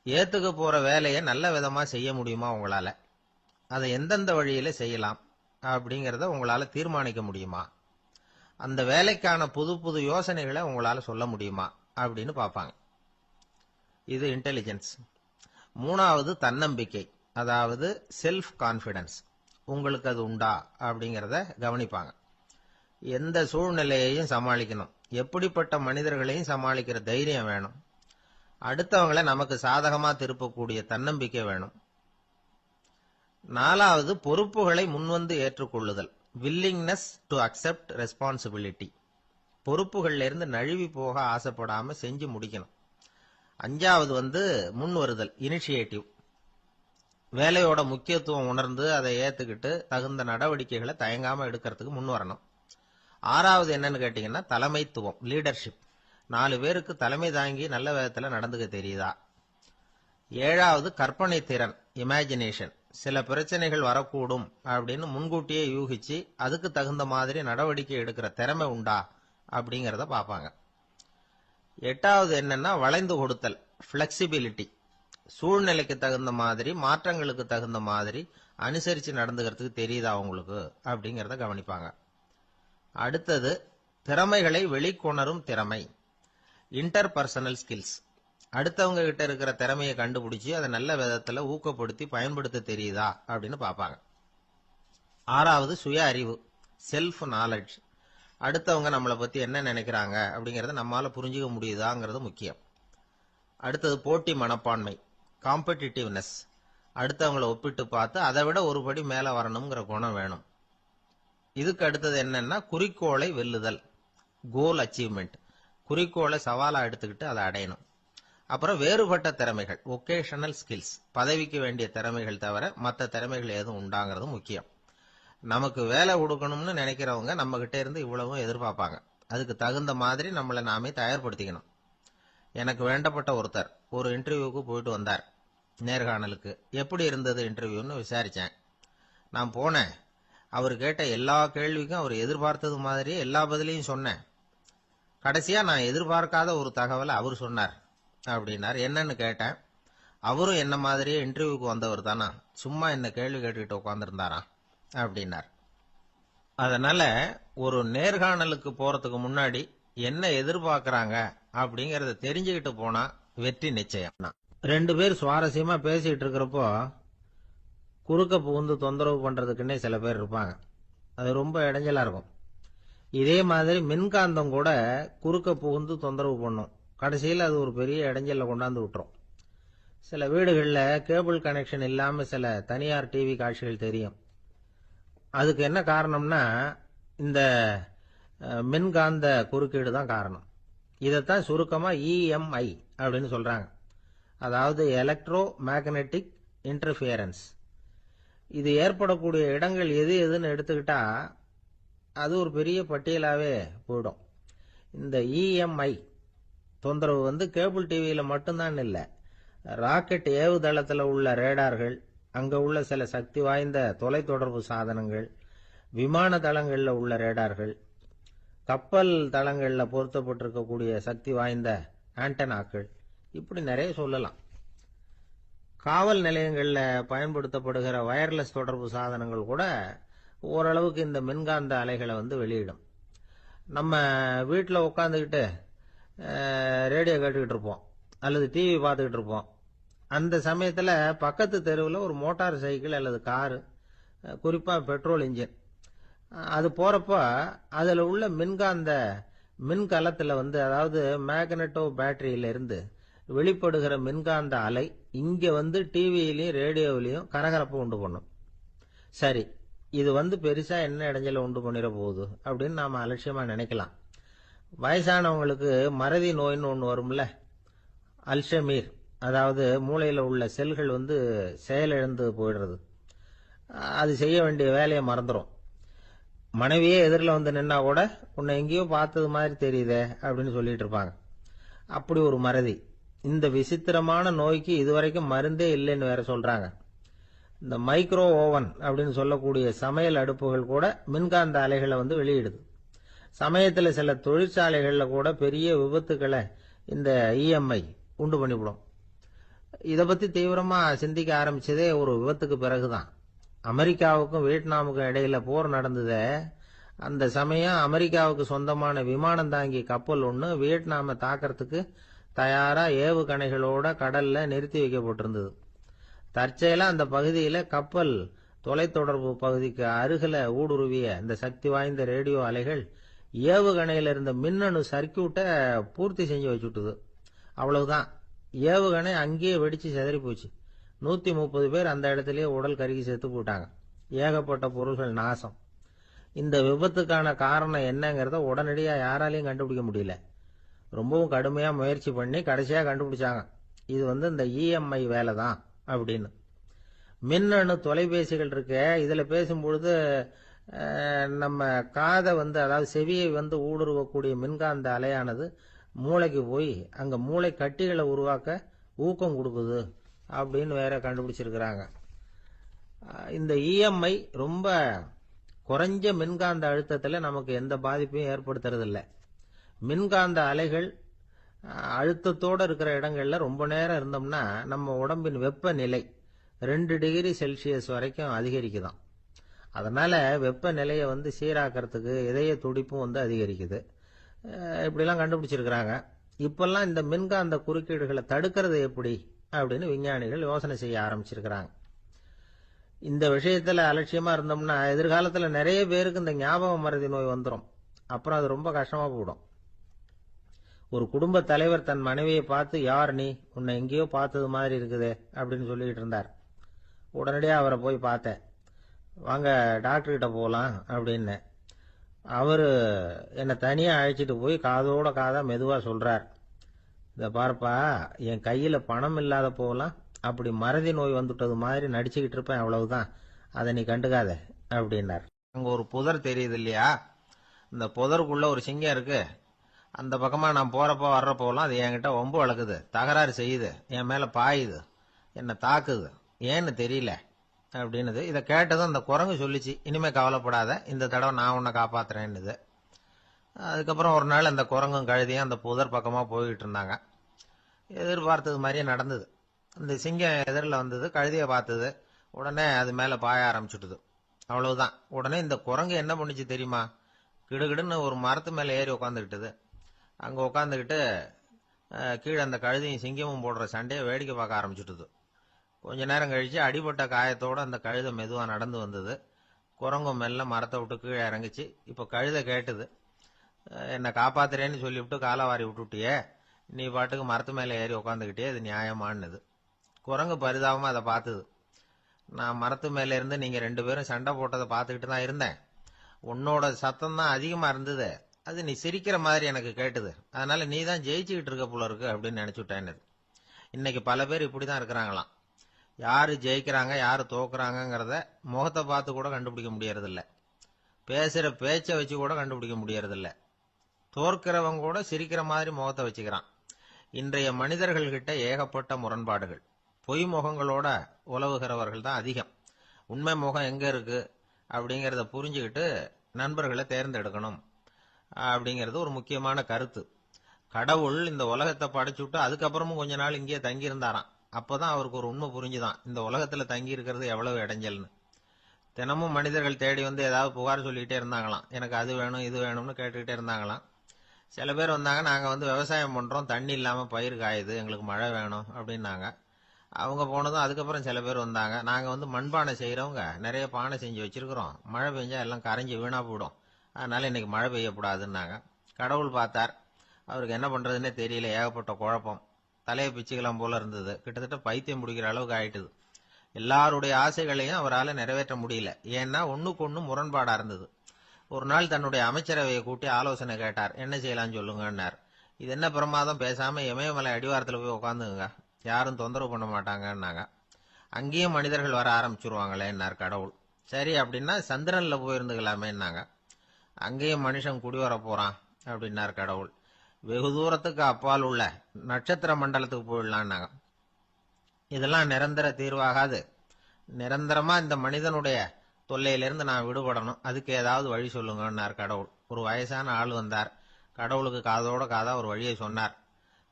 [SPEAKER 1] ஏத்துக்க போற வேலையை நல்ல விதமா செய்ய முடியுமா உங்களால, அதை எந்தெந்த வழியில செய்யலாம் அப்படிங்கறத உங்களால தீர்மானிக்க முடியுமா, அந்த வேலைக்கான புது புது யோசனைகளை உங்களால சொல்ல முடியுமா அப்படின்னு பார்ப்பாங்க. இது இன்டெலிஜென்ஸ். மூணாவது தன்னம்பிக்கை, அதாவது செல்ஃப் கான்பிடன்ஸ். உங்களுக்கு அது உண்டா அப்படிங்கறத கவனிப்பாங்க. எந்த சூழ்நிலையையும் சமாளிக்கணும், எப்படிப்பட்ட மனிதர்களையும் சமாளிக்கிற தைரியம் வேணும், அடுத்தவங்களை நமக்கு சாதகமா திருப்பக்கூடிய தன்னம்பிக்கை வேணும். நாலாவது பொறுப்புகளை முன்வந்து ஏற்றுக்கொள்ளுதல், வில்லிங்னஸ் டு அக்செப்ட் ரெஸ்பான்சிபிலிட்டி. பொறுப்புகள்ல இருந்து நழுவி போக ஆசைப்படாம செஞ்சு முடிக்கணும். அஞ்சாவது முன் வருதல், இனிஷியேட்டிவ். வேலையோட முக்கியத்துவம் உணர்ந்து அதை ஏத்துக்கிட்டு தகுந்த நடவடிக்கைகளை தயங்காம எடுக்கிறதுக்கு முன் வரணும். ஆறாவது என்னன்னு கேட்டீங்கன்னா தலைமைத்துவம், லீடர்ஷிப். 4 பேருக்கு தலைமை தாங்கி நல்ல விதத்துல நடந்துக்க தெரியுதா. ஏழாவது கற்பனை திறன், இமேஜினேஷன். சில பிரச்சனைகள் வரக்கூடும் அப்படின்னு முன்கூட்டியே யூகிச்சு அதுக்கு தகுந்த மாதிரி நடவடிக்கை எடுக்கிற திறமை உண்டா அப்படிங்கறத பார்ப்பாங்க. எட்டாவது என்னன்னா வளைந்து கொடுத்தல், பிளெக்சிபிலிட்டி. சூழ்நிலைக்கு தகுந்த மாதிரி, மாற்றங்களுக்கு தகுந்த மாதிரி அனுசரிச்சு நடந்துக்கிறதுக்கு தெரியுதா உங்களுக்கு அப்படிங்கறத கவனிப்பாங்க. அடுத்தது திறமைகளை வெளிக்கொணரும் திறமை, இன்டர்பர்சனல் ஸ்கில்ஸ். அடுத்தவங்க கிட்ட இருக்கிற திறமையை கண்டுபிடிச்சு அதை நல்ல விதத்துல ஊக்கப்படுத்தி பயன்படுத்த தெரியுதா அப்படின்னு பார்ப்பாங்க. ஆறாவது சுய அறிவு, செல்ஃப் நாலேஜ். அடுத்தவங்க நம்மளை பத்தி என்ன நினைக்கிறாங்க அப்படிங்கறத நம்மால புரிஞ்சுக்க முடியுதாங்கிறது முக்கியம். அடுத்தது போட்டி மனப்பான்மை, காம்படிட்டிவ்னஸ். அடுத்தவங்களை ஒப்பிட்டு பார்த்து அதை விட ஒரு படி மேல வரணுங்கிற குணம் வேணும். இதுக்கு அடுத்தது என்னன்னா குறிக்கோளை வெல்லுதல், கோல் அச்சீவ்மெண்ட். குறிக்கோளை சவாலா எடுத்துக்கிட்டு அதை அடையணும். அப்புறம் வேறுபட்ட திறமைகள், ஒகேஷனல் ஸ்கில்ஸ். பதவிக்கு வேண்டிய திறமைகள் தவிர மற்ற திறமைகள் எதுவும் உண்டாங்கிறது முக்கியம். நமக்கு வேலை கொடுக்கணும்னு நினைக்கிறவங்க நம்ம கிட்ட இருந்து இவ்வளவும் எதிர்பார்ப்பாங்க. அதுக்கு தகுந்த மாதிரி நம்மளை நாமே தயார்படுத்திக்கணும். எனக்கு வேண்டப்பட்ட ஒருத்தர் ஒரு இன்டர்வியூக்கு போயிட்டு வந்தார், நேர்காணலுக்கு. எப்படி இருந்தது இன்டர்வியூன்னு விசாரிச்சேன். நான் போனேன். அவர் கேட்ட எல்லா கேள்விக்கும் அவர் எதிர்பார்த்தது மாதிரியே எல்லா பதிலையும் சொன்னேன். கடைசியா நான் எதிர்பார்க்காத ஒரு தகவலை அவர் சொன்னார் அப்படின்னார். என்னன்னு கேட்டேன். அவரும் என்ன மாதிரியே இன்டர்வியூக்கு வந்தவர் தானா, சும்மா என்ன கேள்வி கேட்டுக்கிட்டு உட்காந்துருந்தாரா அப்படின்னார். அதனால ஒரு நேர்காணலுக்கு போறதுக்கு முன்னாடி என்ன எதிர்பார்க்கறாங்க அப்படிங்கறத தெரிஞ்சுக்கிட்டு போனா வெற்றி நிச்சயம். 2 பேர் சுவாரஸ்யமா பேசிட்டு இருக்கிறப்போ குறுக்க புகுந்து தொந்தரவு பண்றதுக்குன்னே சில பேர் இருப்பாங்க. அது ரொம்ப இடைஞ்சலா இருக்கும். இதே மாதிரி மின்காந்தம் கூட குறுக்க புகுந்து தொந்தரவு பண்ணும். கடைசியில் அது ஒரு பெரிய இடைஞ்சல கொண்டாந்து விட்டுரும். சில வீடுகளில் கேபிள் கனெக்ஷன் இல்லாம சில தனியார் டிவி காட்சிகள் தெரியும். அதுக்கு என்ன காரணம்னா இந்த மின்காந்த குறுக்கீடு தான் காரணம். இதைத்தான் சுருக்கமா EMI அப்படின்னு சொல்றாங்க, அதாவது எலக்ட்ரோ மேக்னெட்டிக் இன்டர்ஃபியரன்ஸ். இது ஏற்படக்கூடிய இடங்கள் எது எதுன்னு எடுத்துக்கிட்டா அது ஒரு பெரிய பட்டியலாவே போயிடும். இந்த EMI தொந்தரவு கேபிள் டிவியில மட்டும்தான் இல்லை, ராக்கெட் ஏவுதளத்தில் உள்ள ரேடார்கள், அங்க உள்ள சில சக்தி வாய்ந்த தொலைத்தொடர்பு சாதனங்கள், விமான தளங்கள்ல உள்ள ரேடார்கள், கப்பல் தளங்கள்ல பொருத்தப்பட்டிருக்கக்கூடிய சக்தி வாய்ந்த ஆண்டனாக்கள், இப்படி நிறைய சொல்லலாம். காவல் நிலையங்கள்ல பயன்படுத்தப்படுகிற வயர்லெஸ் தொடர்பு சாதனங்கள் கூட ஓரளவுக்கு இந்த மின்காந்த அலைகளை வெளியிடும். நம்ம வீட்டில் உட்காந்துக்கிட்டு ரேடியோ கேட்டுக்கிட்டு இருப்போம் அல்லது டிவி பார்த்துக்கிட்டு இருப்போம். அந்த சமயத்தில் பக்கத்து தெருவில் ஒரு மோட்டார் சைக்கிள் அல்லது காரு, குறிப்பாக பெட்ரோல் இன்ஜின், அது போறப்ப அதில் உள்ள மின்காந்த மின்கலத்தில் அதாவது மேக்னெட்டோ பேட்டரியிலிருந்து வெளிப்படுகிற மின்காந்த அலை இங்க டிவியிலையும் ரேடியோவிலையும் கரகரப்பை உண்டு பண்ணும். சரி, இது பெருசா என்ன இடைஞ்சல உண்டு பண்ணிட போகுது அப்படின்னு நாம அலட்சியமா நினைக்கலாம். வயசானவங்களுக்கு மறதி நோயின்னு ஒன்று வரும்ல, அல்ஷமீர், அதாவது மூளையில உள்ள செல்கள் செயலிழந்து போயிடுறது. அது செய்ய வேண்டிய வேலையை மறந்துடும். மனைவியே எதிரில் நின்னா கூட உன்னை எங்கேயோ பார்த்தது மாதிரி தெரியுதே அப்படின்னு சொல்லிட்டு இருப்பாங்க. அப்படி ஒரு மறதி. இந்த விசித்திரமான நோய்க்கு இதுவரைக்கும் மருந்தே இல்லைன்னு வேற சொல்றாங்க. இந்த மைக்ரோ ஓவன் அப்படின்னு சொல்லக்கூடிய சமையல் அடுப்புகள் கூட மின்காந்த அலைகளை வெளியிடுது. சமயத்துல சில தொழிற்சாலைகள்ல கூட பெரிய விபத்துக்களை இந்த இஎம்ஐ உண்டு பண்ணிவிடும். இத பத்தி தீவிரமா சிந்திக்க ஆரம்பிச்சதே ஒரு விபத்துக்கு பிறகுதான். அமெரிக்காவுக்கும் வியட்நாமுக்கும் இடையில போர் நடந்ததே, அந்த சமயம் அமெரிக்காவுக்கு சொந்தமான விமானம் தாங்கி கப்பல் ஒண்ணு வியட்நாமை தாக்கறதுக்கு தயாரா ஏவுகணைகளோட கடல்ல நிறுத்தி வைக்கப்பட்டிருந்தது. தற்செயலா அந்த பகுதியில கப்பல் தொலைத்தொடர்பு பகுதிக்கு அருகில ஊடுருவிய இந்த சக்தி வாய்ந்த ரேடியோ அலைகள் ஏவுகணையில இருந்த மின்னணு சர்க்கியூட்டை பூர்த்தி செஞ்சு வச்சுட்டுது. அவ்வளவுதான், ஏவுகணை அங்கேயே வெடிச்சு சிதறி போச்சு. 130 பேர் அந்த இடத்திலேயே உடல் கருகி செத்து போட்டாங்க. ஏகப்பட்ட பொருள்கள் நாசம். இந்த விபத்துக்கான காரணம் என்னங்கிறத உடனடியா யாராலையும் கண்டுபிடிக்க முடியல. ரொம்பவும் கடுமையா முயற்சி பண்ணி கடைசியா கண்டுபிடிச்சாங்க, இது இந்த இஎம்ஐ வேலை தான் அப்படின்னு. மின்னணு தொலைபேசிகள் இருக்க, இதுல பேசும்பொழுது நம்ம காதை அதாவது செவியை ஊடுருவக்கூடிய மின்காந்த அலையானது மூளைக்கு போய் அங்க மூளை கட்டிகளை உருவாக்க ஊக்கம் கொடுக்குது அப்படின்னு வேற கண்டுபிடிச்சிருக்கிறாங்க. இந்த இஎம்ஐ ரொம்ப குறைஞ்ச மின்காந்த அழுத்தத்துல நமக்கு எந்த பாதிப்பையும் ஏற்படுத்துறதில்லை. மின்காந்த அலைகள் அழுத்தத்தோட இருக்கிற இடங்கள்ல ரொம்ப நேரம் இருந்தோம்னா நம்ம உடம்பின் வெப்பநிலை 2 டிகிரி செல்சியஸ் வரைக்கும் அதிகரிக்குதாம். அதனால வெப்பநிலையை சீராக்கிறதுக்கு இதய துடிப்பும் அதிகரிக்குது. இப்படிலாம் கண்டுபிடிச்சிருக்கிறாங்க. இப்பெல்லாம் இந்த மின்காந்த குறுக்கீடுகளை தடுக்கிறது எப்படி அப்படின்னு விஞ்ஞானிகள் யோசனை செய்ய ஆரம்பிச்சிருக்கிறாங்க. இந்த விஷயத்துல அலட்சியமா இருந்தோம்னா எதிர்காலத்துல நிறைய பேருக்கு இந்த ஞாபக மறதி நோய் வந்துடும். அப்புறம் அது ரொம்ப கஷ்டமா போயிடும். ஒரு குடும்ப தலைவர் தன் மனைவியை பார்த்து, யார் நீ, உன்னை எங்கேயோ பார்த்தது மாதிரி இருக்குதே அப்படின்னு சொல்லிட்டு இருந்தார். உடனடியா அவரை போய் பார்த்தேன். வாங்க டாக்டர் கிட்ட போகலாம் அப்படின்னு. அவரு என்னை தனியா அழைச்சிட்டு போய் காதோட காதா மெதுவா சொல்றார், இத பார்ப்பா, என் கையில பணம் இல்லாத போகலாம், அப்படி மறதி நோய் வந்துட்டது மாதிரி நடிச்சுக்கிட்டு இருப்பேன், அவ்வளவுதான், அதை நீ கண்டுக்காத அப்படின்னார். அங்க ஒரு புதர் தெரியுது இல்லையா, இந்த புதருக்குள்ள ஒரு சிங்கம் இருக்கு. அந்த பக்கமா நான் போறப்போ வர்றப்போலாம் அது என்கிட்ட வம்பு வளர்க்குது, தகராறு செய்யுது, என் மேல பாயுது, என்னை தாக்குது, ஏன்னு தெரியல அப்படின்னுது. இதை கேட்டதும் அந்த குரங்கு சொல்லிச்சு, இனிமே கவலைப்படாத, இந்த தடவை நான் உன்னை காப்பாத்துறேன்னுது. அதுக்கப்புறம் ஒரு நாள் அந்த குரங்கும் கழுதியும் அந்த புதர் பக்கமா போய்கிட்டு இருந்தாங்க. எதிர்பார்த்தது மாதிரியே நடந்தது. இந்த சிங்கம் எதிரில் வந்தது, கழுதியை பார்த்தது, உடனே அது மேல பாய ஆரம்பிச்சுட்டுது. அவ்வளவுதான். உடனே இந்த குரங்கு என்ன பண்ணுச்சு தெரியுமா, கிடுகிடுன்னு ஒரு மரத்து மேல ஏறி உட்காந்துக்கிட்டது. அங்க உட்காந்துக்கிட்டு கீழே அந்த கழுதையும் சிங்கமும் போடுற சண்டையை வேடிக்கை பார்க்க ஆரம்பிச்சுட்டுது. கொஞ்ச நேரம் கழிச்சு அடிபட்ட காயத்தோட அந்த கழுதை மெதுவா நடந்து வந்தது. குரங்கும் மெல்ல மரத்தை விட்டு கீழே இறங்குச்சு. இப்ப கழுதை கேட்டுது, என்னை காப்பாத்துறேன்னு சொல்லிவிட்டு காலவாரி விட்டுட்டியே, நீ பாட்டுக்கு மரத்து மேல ஏறி உட்காந்துக்கிட்டே, இது நியாயமானது. குரங்கு பரிதாபமா அதை பார்த்தது. நான் மரத்து மேல இருந்து நீங்க 2 பேரும் சண்டை போட்டதை பார்த்துக்கிட்டு தான் இருந்தேன். உன்னோட சத்தம் தான் அதிகமா இருந்தது, அது நீ சிரிக்கிற மாதிரி எனக்கு கேட்டுது, அதனால நீ தான் ஜெயிச்சுக்கிட்டு இருக்க போல இருக்கு அப்படின்னு நினைச்சுட்டேன்னு. இன்னைக்கு பல பேர் இப்படிதான் இருக்கிறாங்களாம். யாரு ஜெயிக்கிறாங்க யாரு தோக்குறாங்கிறத முகத்தை பார்த்து கூட கண்டுபிடிக்க முடியறதில்ல. பேசுற பேச்சை வச்சு கூட கண்டுபிடிக்க முடியறதில்ல. தோற்கிறவங்க கூட சிரிக்கிற மாதிரி முகத்தை வச்சுக்கிறான். இன்றைய மனிதர்கள் கிட்ட ஏகப்பட்ட முரண்பாடுகள். பொய் முகங்களோட உலவுகிறவர்கள் தான் அதிகம். உண்மை முகம் எங்க இருக்கு அப்படிங்கறத புரிஞ்சுக்கிட்டு நண்பர்களை தேர்ந்தெடுக்கணும் அப்படிங்கிறது ஒரு முக்கியமான கருத்து. கடவுள் இந்த உலகத்தை படைச்சுட்டு அதுக்கப்புறமும் கொஞ்ச நாள் இங்கேயே தங்கி இருந்தாராம். அப்பதான் அவருக்கு ஒரு உண்மை புரிஞ்சுதான், இந்த உலகத்துல தங்கி இருக்கிறது எவ்வளவு இடைஞ்சல்னு. தினமும் மனிதர்கள் தேடி ஏதாவது புகார் சொல்லிக்கிட்டே இருந்தாங்களாம். எனக்கு அது வேணும் இது வேணும்னு கேட்டுக்கிட்டே இருந்தாங்களாம். சில பேர் வந்தாங்க, நாங்க விவசாயம் பண்றோம், தண்ணி இல்லாம பயிர் காயுது, எங்களுக்கு மழை வேணும் அப்படின்னாங்க. அவங்க போனதும் அதுக்கப்புறம் சில பேர் வந்தாங்க, நாங்க மண்பானை செய்யறவங்க, நிறைய பானை செஞ்சு வச்சிருக்கிறோம், மழை பெஞ்சா எல்லாம் கரைஞ்சி வீணா போயிடும், அதனால இன்னைக்கு மழை பெய்யக்கூடாதுன்னாங்க. கடவுள் பார்த்தார், அவருக்கு என்ன பண்றதுன்னே தெரியல, ஏகப்பட்ட குழப்பம், தலையை பிச்சுக்கலாம் போல இருந்தது, கிட்டத்தட்ட பைத்தியம் பிடிக்கிற அளவுக்கு ஆயிட்டுது. எல்லாருடைய ஆசைகளையும் அவரால் நிறைவேற்ற முடியல, ஏன்னா ஒண்ணுக்கு ஒண்ணு முரண்பாடா இருந்தது. ஒரு நாள் தன்னுடைய அமைச்சரவையை கூட்டி ஆலோசனை கேட்டார், என்ன செய்யலாம் சொல்லுங்கன்னார். இது என்ன பிரமாதம், பேசாம இமயமலை அடிவாரத்துல போய் உட்காந்துங்க, யாரும் தொந்தரவு பண்ண மாட்டாங்கன்னாங்க. அங்கேயும் மனிதர்கள் வர ஆரம்பிச்சிருவாங்களேன்னார் கடவுள். சரி அப்படின்னா சந்திரன்ல போயிருந்துக்கலாமேன்னாங்க. அங்கேயும் மனுஷன் குடி வர போறான் அப்படின்னார் கடவுள். வெகு தூரத்துக்கு அப்பால் உள்ள நட்சத்திர மண்டலத்துக்கு போயிடலான்னாங்க. இதெல்லாம் நிரந்தர தீர்வாகாது, நிரந்தரமா இந்த மனிதனுடைய தொல்லையிலிருந்து நான் விடுபடணும், அதுக்கு ஏதாவது வழி சொல்லுங்கன்னார் கடவுள். ஒரு வயசான ஆள் வந்தார். கடவுளுக்கு காதோட காதா ஒரு வழியை சொன்னார்.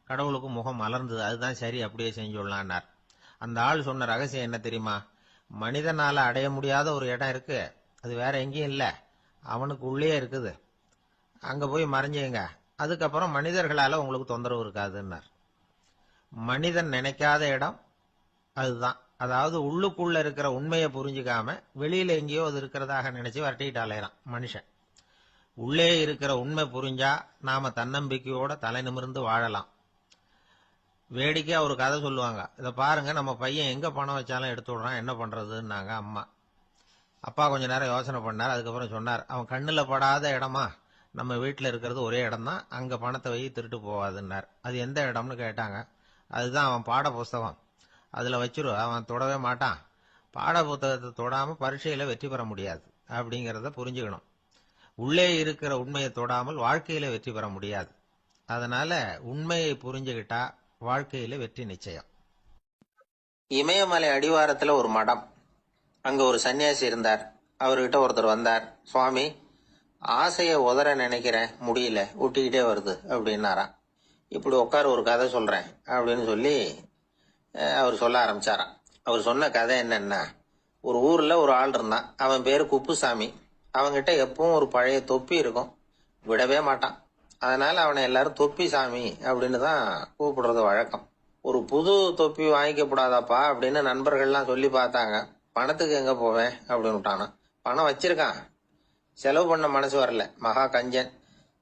[SPEAKER 1] கடவுளுக்கு முகம் மலர்ந்தது. அதுதான் சரி, அப்படியே செஞ்சுடலான்னார். அந்த ஆள் சொன்ன ரகசியம் என்ன தெரியுமா? மனிதனால அடைய முடியாத ஒரு இடம் இருக்கு, அது வேற எங்கேயும் இல்ல, அவனுக்கு உள்ளே இருக்குது. அங்க போய் மறைஞ்சுங்க, அதுக்கப்புறம் மனிதர்களால உங்களுக்கு தொந்தரவு இருக்காதுன்னார். மனிதன் நினைக்காத இடம் அதுதான். அதாவது உள்ளுக்குள்ள இருக்கிற உண்மையை புரிஞ்சுக்காம வெளியில எங்கேயோ அது இருக்கிறதாக நினைச்சு வரட்டிட்டு அலையறான் மனுஷன். உள்ளே இருக்கிற உண்மை புரிஞ்சா நாம தன்னம்பிக்கையோட தலை நிமிர்ந்து வாழலாம். வேடிக்கையா ஒரு கதை சொல்லுவாங்க. இதை பாருங்க, நம்ம பையன் எங்க பணம் வச்சாலும் எடுத்து விடுறான், என்ன பண்றதுன்னாங்க அம்மா. அப்பா கொஞ்ச நேரம் யோசனை பண்ணார். அதுக்கப்புறம் சொன்னார், அவன் கண்ணுல படாத இடமா நம்ம வீட்டில் இருக்கிறது ஒரே இடம் தான், அங்க பணத்தை வை, திருட்டு போவாதுன்னார். அது எந்த இடம்னு கேட்டாங்க. அதுதான் அவன் பாட புஸ்தகம், அதுல வச்சிரு, அவன் தொடவே மாட்டான். பாட புத்தகத்தை தொடாம பரீட்சையில வெற்றி பெற முடியாது அப்படிங்கறத புரிஞ்சுக்கணும். உள்ளே இருக்கிற உண்மையை தொடாமல் வாழ்க்கையில வெற்றி பெற முடியாது. அதனால உண்மையை புரிஞ்சுகிட்டா வாழ்க்கையில வெற்றி நிச்சயம். இமயமலை அடிவாரத்துல ஒரு மடம். அங்க ஒரு சன்னியாசி இருந்தார். அவர்கிட்ட ஒருத்தர் வந்தார். சுவாமி, ஆசைய உதற நினைக்கிறேன், முடியல, ஊட்டிக்கிட்டே வருது அப்படின்னாராம். இப்படி உட்கார, ஒரு கதை சொல்றேன் அப்படின்னு சொல்லி அவர் சொல்ல ஆரம்பிச்சாராம். அவர் சொன்ன கதை என்னன்னா, ஒரு ஊர்ல ஒரு ஆள் இருந்தான். அவன் பேரு குப்புசாமி. அவன்கிட்ட எப்பவும் ஒரு பழைய தொப்பி இருக்கும், விடவே மாட்டான். அதனால அவனை எல்லாரும் தொப்பி சாமி அப்படின்னு தான் கூப்பிடுறது வழக்கம். ஒரு புது தொப்பி வாங்கிக்கப்படாதாப்பா அப்படின்னு நண்பர்கள்லாம் சொல்லி பார்த்தாங்க. பணத்துக்கு எங்க போவேன் அப்படின்னு விட்டானா. பணம் வச்சிருக்கான், செலவு பண்ண மனசு வரல, மகா கஞ்சன்.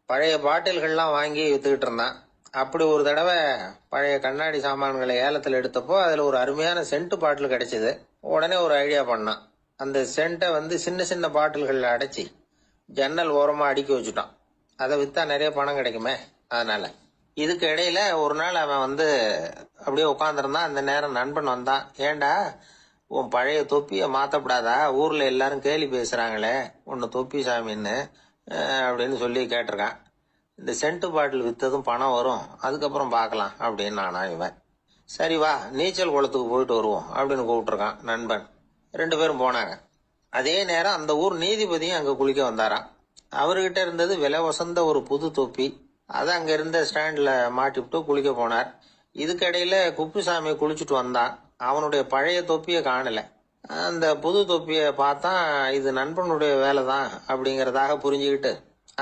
[SPEAKER 1] பழைய பாட்டில்கள்லாம் வாங்கி வித்துக்கிட்டு இருந்தான். அப்படி ஒரு தடவை பழைய கண்ணாடி சாமான்களை ஏலத்தில் எடுத்தப்போ அதுல ஒரு அருமையான சென்ட் பாட்டில் கிடைச்சது. உடனே ஒரு ஐடியா பண்ணான். அந்த சென்ட்டை சின்ன சின்ன பாட்டில்கள்ல அடைச்சி ஜன்னல் ஓரமா அடுக்கி வச்சுட்டான். அதை வித்தா நிறைய பணம் கிடைக்குமே, அதனால. இதுக்கு இடையில ஒரு நாள் அவன் அப்படியே உட்காந்துருந்தான். அந்த நேரம் நண்பன் வந்தான். ஏண்டா, உன் பழைய தொப்பியை மாத்தப்படாதா, ஊர்ல எல்லாரும் கேலி பேசுறாங்களே உன்னை தொப்பி சாமின்னு அப்படின்னு சொல்லி கேட்டிருக்கான். இந்த சென்ட் பாட்டில் வித்ததும் பணம் வரும், அதுக்கப்புறம் பார்க்கலாம் அப்படின்னு நானா இவன். சரி வா, நீச்சல் குளத்துக்கு போயிட்டு வருவோம் அப்படின்னு கூப்பிட்டுருக்கான் நண்பன். 2 பேரும் போனாங்க. அதே நேரம் அந்த ஊர் நீதிபதியும் அங்க குளிக்க வந்தாராம். அவர்கிட்ட இருந்தது விலை வசந்த ஒரு புது தொப்பி. அதை அங்க இருந்த ஸ்டாண்ட்ல மாட்டிவிட்டு குளிக்க போனார். இதுக்கிடையில குப்புசாமி குளிச்சுட்டு வந்தான். அவனுடைய பழைய தொப்பியை காணல. அந்த புது தொப்பியை பார்த்தா இது நண்பனுடைய வேலை தான் அப்படிங்கறதாக புரிஞ்சுக்கிட்டு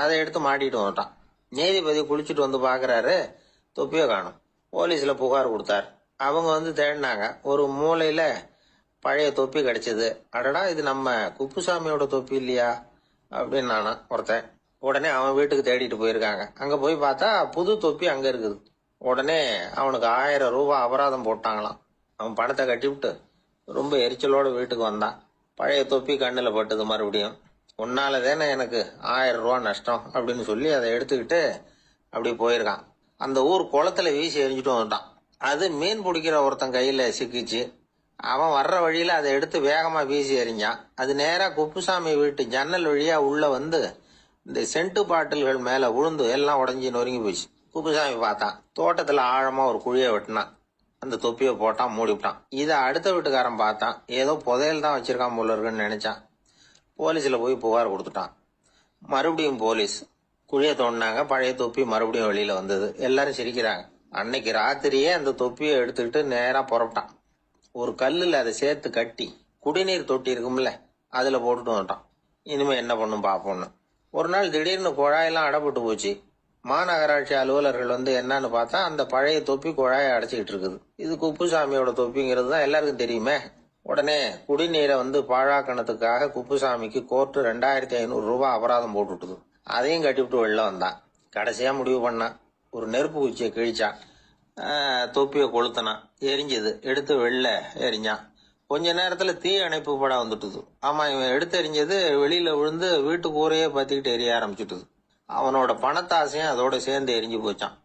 [SPEAKER 1] அதை எடுத்து மாட்டிட்டு வந்துட்டான். நீதிபதி குளிச்சுட்டு வந்து பாக்குறாரு, தொப்பியை காணும். போலீஸ்ல புகார் கொடுத்தார். அவங்க தேடினாங்க. ஒரு மூலையில பழைய தொப்பி கிடைச்சது. அடடா, இது நம்ம குப்புசாமியோட தொப்பி இல்லையா அப்படின்னு நானா ஒருத்தன். உடனே அவன் வீட்டுக்கு தேடிட்டு போயிருக்காங்க. அங்க போய் பார்த்தா புது தொப்பி அங்க இருக்குது. உடனே அவனுக்கு 1000 ரூபாய் அபராதம் போட்டாங்களாம். அவன் பணத்தை கட்டிவிட்டு ரொம்ப எரிச்சலோட வீட்டுக்கு வந்தான். பழைய தொப்பி கண்ணுல பட்டது மறுபடியும். உன்னாலதானே எனக்கு 1000 ரூபாய் நஷ்டம் அப்படின்னு சொல்லி அதை எடுத்துக்கிட்டு அப்படி போயிருக்கான். அந்த ஊர் குளத்துல வீசி எரிஞ்சுட்டு வந்துட்டான். அது மீன் பிடிக்கிற ஒருத்தன் கையில சிக்கிச்சு. அவன் வர்ற வழியில அதை எடுத்து வேகமா வீசி எறிஞ்சான். அது நேரா குப்புசாமி வீட்டு ஜன்னல் வழியா உள்ள இந்த சென்ட் பாட்டில்கள் மேல விழுந்து எல்லாம் உடஞ்சி நொறுங்கி போச்சு. குப்புசாமி பார்த்தான். தோட்டத்துல ஆழமா ஒரு குழியை வெட்டினான். அந்த தொப்பியை போட்டான், மூடிவிட்டான். இதை அடுத்த வீட்டுக்காரன் பார்த்தான். ஏதோ புதையல் தான் வச்சிருக்கான் போல இருக்குன்னு நினைச்சான். போலீஸ்ல போய் புகார் கொடுத்துட்டான். மறுபடியும் போலீஸ் குழியை தோண்டினாங்க. பழைய தொப்பி மறுபடியும் வெளியில வந்தது. எல்லாரும் சிரிக்கிறாங்க. அன்னைக்கு ராத்திரியே அந்த தொப்பியை எடுத்துக்கிட்டு நேரா புறப்பட்டான். ஒரு கல்லுல அதை சேர்த்து கட்டி குடிநீர் தொட்டி இருக்கும்ல, அதுல போட்டுட்டு வந்துட்டான். இனிமே என்ன பண்ணும் பாப்போம்னு. ஒரு நாள் திடீர்னு குழாயெல்லாம் அடைப்பட்டு போச்சு. மாநகராட்சி அலுவலர்கள் என்னன்னு பார்த்தா அந்த பழைய தொப்பி குழாயை அடைச்சிக்கிட்டு இருக்குது. இது குப்புசாமியோட தொப்பிங்கிறது தான் எல்லாருக்கும் தெரியுமே. உடனே குடிநீரை பாழாக்கணத்துக்காக குப்புசாமிக்கு கோர்ட்டு 2500 ரூபாய் அபராதம் போட்டுட்டுது. அதையும் கட்டிவிட்டு வெளில வந்தான். கடைசியா முடிவு பண்ணான். ஒரு நெருப்பு குச்சியை கிழிச்சான். தொப்பியை கொளுத்தினான். எரிஞ்சது. எடுத்து வெளில எரிஞ்சான். கொஞ்ச நேரத்துல தீ அணைப்பு படம் வந்துட்டுது. ஆமா, இவன் எடுத்து எரிஞ்சது வெளியில விழுந்து வீட்டு கூரையே பத்திக்கிட்டு எரிய ஆரம்பிச்சுட்டுது. அவனோட பணத்தாசையும் அதோட சேர்ந்து எரிஞ்சு போச்சான்.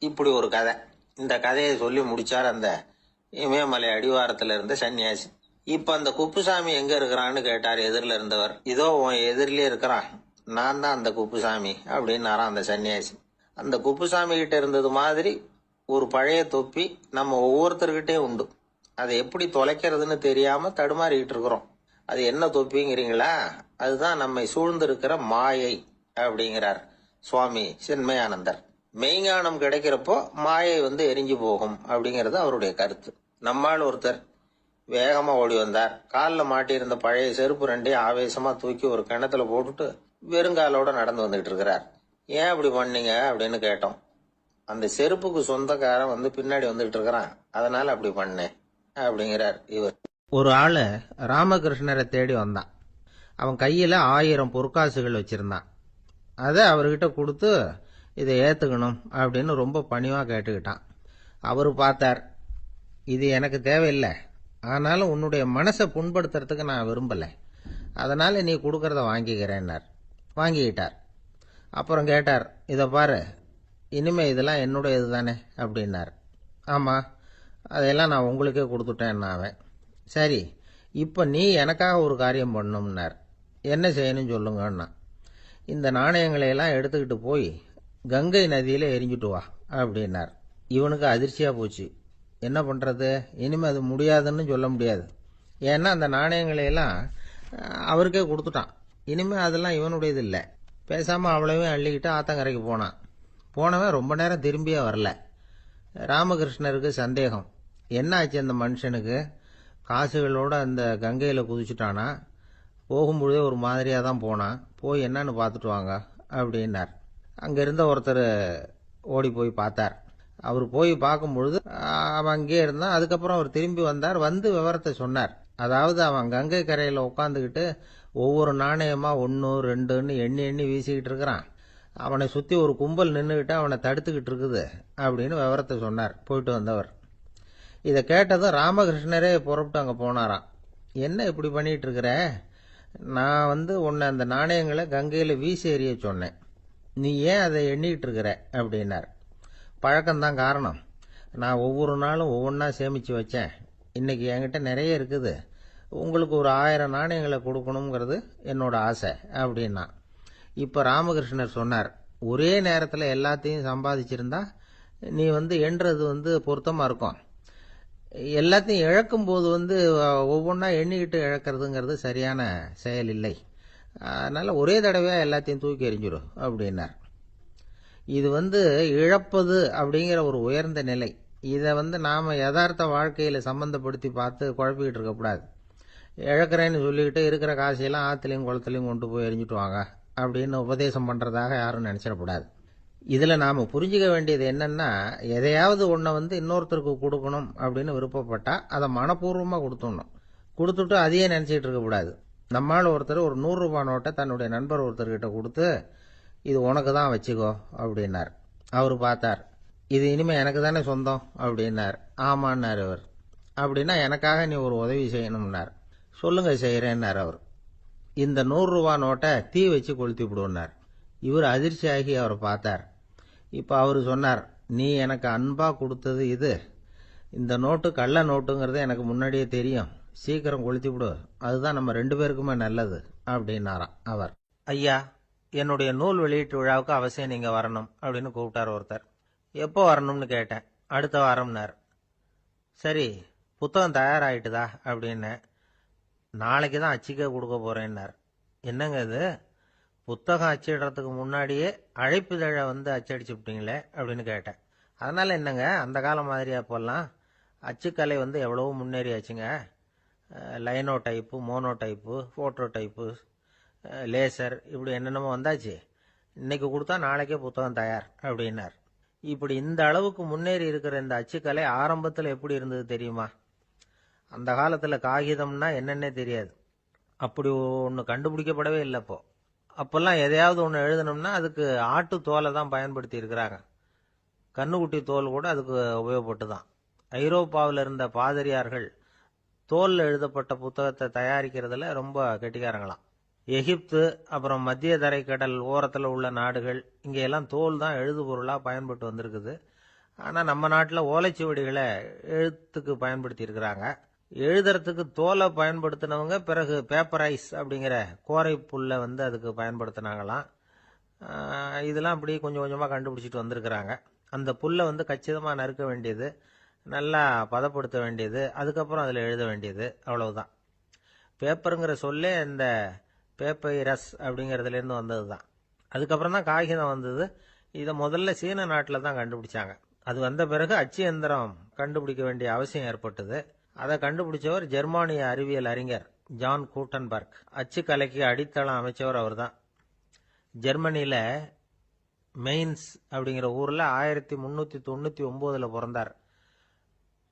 [SPEAKER 1] இப்படி ஒரு கதை. இந்த கதையை சொல்லி முடிச்சார் அந்த இமயமலை அடிவாரத்துல இருந்த சன்னியாசி. இப்ப அந்த குப்புசாமி எங்க இருக்கிறான்னு கேட்டார் எதிரில இருந்தவர். இதோ உன் எதிரிலே இருக்கிறான், நான் தான் அந்த குப்புசாமி அப்படின்னாராம் அந்த சன்னியாசி. அந்த குப்புசாமி கிட்ட இருந்தது மாதிரி ஒரு பழைய தொப்பி நம்ம ஒவ்வொருத்தர்கிட்டயும் உண்டு. அதை எப்படி தொலைக்கிறதுன்னு தெரியாம தடுமாறிக்கிட்டு இருக்கிறோம். அது என்ன தொப்பிங்கிறீங்களா? அதுதான் நம்மை சூழ்ந்திருக்கிற மாயை. அப்படிங்கிறார் சுவாமி சின்மயானந்தர். மெய்ஞானம் கிடைக்கிறப்போ மாயை எரிஞ்சு போகும் அப்படிங்கிறது அவருடைய கருத்து. நம்மால் ஒருத்தர் வேகமா ஓடி வந்தார். காலில் மாட்டியிருந்த பழைய செருப்பு ரெண்டையும் ஆவேசமா தூக்கி ஒரு கிணத்துல போட்டுட்டு வெறுங்காலோட நடந்து வந்துகிட்டு இருக்கிறார். ஏன் அப்படி பண்ணீங்க அப்படின்னு கேட்டோம். அந்த செருப்புக்கு சொந்தக்காரன் பின்னாடி வந்துகிட்டு இருக்கிறான், அதனால அப்படி பண்ணேன் அப்படிங்கிறார் இவர். ஒரு ஆளு ராமகிருஷ்ணரை தேடி வந்தான். அவன் கையில 1000 பொற்காசுகள் வச்சிருந்தான். அதை அவர்கிட்ட கொடுத்து இதை ஏத்துக்கணும் அப்படின்னு ரொம்ப பணிவா கேட்டுக்கிட்டான். அவரு பார்த்தார், இது எனக்கு தேவையில்லை, ஆனாலும் உன்னுடைய மனசை புண்படுத்துறதுக்கு நான் விரும்பலை, அதனால நீ கொடுக்கறத வாங்கிக்கிறேன்னார். வாங்கிக்கிட்டார். அப்புறம் கேட்டார், இதை பாரு, இனிமே இதெல்லாம் என்னுடையது தானே அப்படின்னார். ஆமா, அதையெல்லாம் நான் உங்களுக்கே கொடுத்துட்டேன் அவன். சரி, இப்போ நீ எனக்காக ஒரு காரியம் பண்ணணும்னார். என்ன செய்யணும்னு சொல்லுங்கன்னா, இந்த நாணயங்களையெல்லாம் எடுத்துக்கிட்டு போய் கங்கை நதியில் எரிஞ்சுட்டு வா அப்படின்னார். இவனுக்கு அதிர்ச்சியா போச்சு. என்ன பண்றது, இனிமே அது முடியாதுன்னு சொல்ல முடியாது. ஏன்னா அந்த நாணயங்களையெல்லாம் அவருக்கே கொடுத்துட்டான். இனிமே அதெல்லாம் இவனுடையது இல்லை. பேசாம அவ்வளவே அள்ளிக்கிட்டு ஆத்தங்கரைக்கு போனான். போனவன் ரொம்ப நேரம் திரும்பியே வரல. ராமகிருஷ்ணருக்கு சந்தேகம், என்ன ஆச்சு அந்த மனுஷனுக்கு, காசுகளோட அந்த கங்கையில குதிச்சுட்டானா, போகும்பொழுதே ஒரு மாதிரியா தான் போனான், போய் என்னன்னு பார்த்துட்டு வாங்க அப்படின்னார். அங்க இருந்த ஒருத்தர் ஓடி போய் பார்த்தார். அவர் போய் பார்க்கும் பொழுது அவன் அங்கே இருந்தான். அதுக்கப்புறம் அவர் திரும்பி வந்தார். விவரத்தை சொன்னார். அதாவது அவன் கங்கை கரையில உட்காந்துக்கிட்டு ஒவ்வொரு நாணயமா 1 2ன்னு எண்ணி எண்ணி வீசிக்கிட்டு இருக்கிறான். அவனை சுத்தி ஒரு கும்பல் நின்றுகிட்டு அவனை தடுத்துக்கிட்டு இருக்குது அப்படின்னு விவரத்தை சொன்னார் போயிட்டு வந்தவர். இதை கேட்டதும் ராமகிருஷ்ணரே புறப்பட்டு அங்க போனாராம். என்ன இப்படி பண்ணிட்டு இருக்கிற, நான் உன்னை அந்த நாணயங்களை கங்கையில வீசி எறிய சொன்னேன், நீ ஏன் அதை எண்ணிக்கிட்டு இருக்கிற அப்படின்னார். பழக்கம்தான் காரணம், நான் ஒவ்வொரு நாளும் ஒவ்வொன்றா சேமிச்சு வச்சேன், இன்னைக்கு என்கிட்ட நிறைய இருக்குது, உங்களுக்கு ஒரு 1000 நாணயங்களை கொடுக்கணுங்கிறது என்னோட ஆசை அப்படின்னா. இப்ப ராமகிருஷ்ணர் சொன்னார், ஒரே நேரத்தில் எல்லாத்தையும் சம்பாதிச்சிருந்தா நீ எண்றது பொருத்தமா இருக்கும், எல்லாத்தையும் இழக்கும் போது ஒவ்வொன்றா எண்ணிக்கிட்டு இழக்கிறதுங்கிறது சரியான செயல் இல்லை, அதனால ஒரே தடவையா எல்லாத்தையும் தூக்கி எறிஞ்சிடும் அப்படின்னார். இது இழப்பது அப்படிங்கிற ஒரு உயர்ந்த நிலை. இதை நாம யதார்த்த வாழ்க்கையில சம்பந்தப்படுத்தி பார்த்து குழப்பிக்கிட்டு இருக்கக்கூடாது. இழக்கிறேன்னு சொல்லிக்கிட்டு இருக்கிற காசையெல்லாம் ஆத்துலையும் குளத்துலையும் கொண்டு போய் எரிஞ்சுட்டு வாங்க அப்படின்னு உபதேசம் பண்றதாக யாரும் நினைச்சிடக்கூடாது. இதுல நாம புரிஞ்சுக்க வேண்டியது என்னன்னா, எதையாவது ஒன்றை இன்னொருத்தருக்கு கொடுக்கணும் அப்படின்னு விருப்பப்பட்டா அதை மனப்பூர்வமா கொடுத்துட்டு அதையே நினைச்சிட்டு இருக்கக்கூடாது. நம்மால் ஒருத்தர் ஒரு 100 ரூபாய் நோட்டை தன்னுடைய நண்பர் ஒருத்தர்கிட்ட கொடுத்து, இது உனக்கு தான் வச்சுக்கோ அப்படின்னார். அவர் பார்த்தார், இது இனிமே எனக்கு தானே சொந்தம் அப்படின்னார். ஆமான்னார் அவர். அப்படின்னா எனக்காக நீ ஒரு உதவி செய்யணும்னார். சொல்லுங்க செய்யறேன்னார் அவர். இந்த 100 ரூபாய் நோட்டை தீ வச்சு கொளுத்தி விடுனார். இவர் அதிர்ச்சியாகி அவரை பார்த்தார். இப்ப அவரு சொன்னார், நீ எனக்கு அன்பா கொடுத்தது இது, இந்த நோட்டு கள்ள நோட்டுங்கிறது எனக்கு முன்னாடியே தெரியும், சீக்கிரம் கொளுத்தி விடு, அதுதான் நம்ம 2 பேருக்குமே நல்லது அப்படின்னாராம் அவர். ஐயா, என்னுடைய நூல் வெளியீட்டு விழாவுக்கு அவசியம் நீங்க வரணும் அப்படின்னு கூப்பிட்டார் ஒருத்தர். எப்போ வரணும்னு கேட்டேன். அடுத்த வாரம்னார். சரி, புத்தகம் தயாராயிட்டுதா அப்படின்னு. நாளைக்கு தான் அச்சிக்க கொடுக்க போறேன்னார். என்னங்க இது, புத்தகம் அச்சிடுறதுக்கு முன்னாடியே அழைப்பிதழை அச்சடிச்சு விட்டீங்களே அப்படின்னு கேட்டேன். அதனால என்னங்க, அந்த காலம் மாதிரியா போலாம், அச்சுக்கலை எவ்வளவோ முன்னேறியாச்சுங்க. Linotype, monotype, phototype, laser, இப்படி என்னென்னமோ வந்தாச்சு. இன்னைக்கு கொடுத்தா நாளைக்கே புத்தகம் தயார் அப்படின்னார். இப்படி இந்த அளவுக்கு முன்னேறி இருக்கிற இந்த அச்சுக்கலை ஆரம்பத்தில் எப்படி இருந்தது தெரியுமா? அந்த காலத்தில் காகிதம்னா என்னன்னே தெரியாது, அப்படி ஒன்று கண்டுபிடிக்கப்படவே இல்லை. அப்பெல்லாம் எதையாவது ஒன்று எழுதணும்னா அதுக்கு ஆட்டு தோலை தான் பயன்படுத்தி இருக்கிறாங்க. கண்ணுக்குட்டி தோல் கூட அதுக்கு உபயோகப்பட்டு தான். ஐரோப்பாவில் இருந்த பாதிரியார்கள் தோல்ல எழுதப்பட்ட புத்தகத்தை தயாரிக்கிறதுல ரொம்ப கெட்டிக்காரங்களாம். எகிப்து, அப்புறம் மத்திய தரைக்கடல் ஓரத்தில் உள்ள நாடுகள், இங்கெல்லாம் தோல் தான் எழுது பொருளாக பயன்பட்டு வந்திருக்குது. ஆனால் நம்ம நாட்டில் ஓலைச்சுவடிகளை எழுத்துக்கு பயன்படுத்தி இருக்கிறாங்க. எழுதுறதுக்கு தோலை பயன்படுத்தினவங்க பிறகு பேப்பரைஸ் அப்படிங்கிற கோரை புல்லை அதுக்கு பயன்படுத்தினாங்களாம். இதெல்லாம் அப்படி கொஞ்சம் கொஞ்சமாக கண்டுபிடிச்சிட்டு வந்திருக்கிறாங்க. அந்த புல்லை கச்சிதமாக நறுக்க வேண்டியது, நல்லா பதப்படுத்த வேண்டியது, அதுக்கப்புறம் அதில் எழுத வேண்டியது, அவ்வளவுதான். பேப்பருங்கிற சொல்லே இந்த பேப்பைரஸ் அப்படிங்கிறதுலேருந்து வந்தது தான். அதுக்கப்புறம் தான் காகிதம் வந்தது. இதை முதல்ல சீன நாட்டில் தான் கண்டுபிடிச்சாங்க. அது வந்த பிறகு அச்சு எந்திரம் கண்டுபிடிக்க வேண்டிய அவசியம் ஏற்பட்டது. அதை கண்டுபிடிச்சவர் ஜெர்மானிய அறிவியல் அறிஞர் ஜான் கூட்டன்பர்க். அச்சு கலைக்கு அடித்தளம் அமைச்சவர் அவர் தான். ஜெர்மனியில மெயின்ஸ் அப்படிங்கிற ஊர்ல 1399 பிறந்தார்.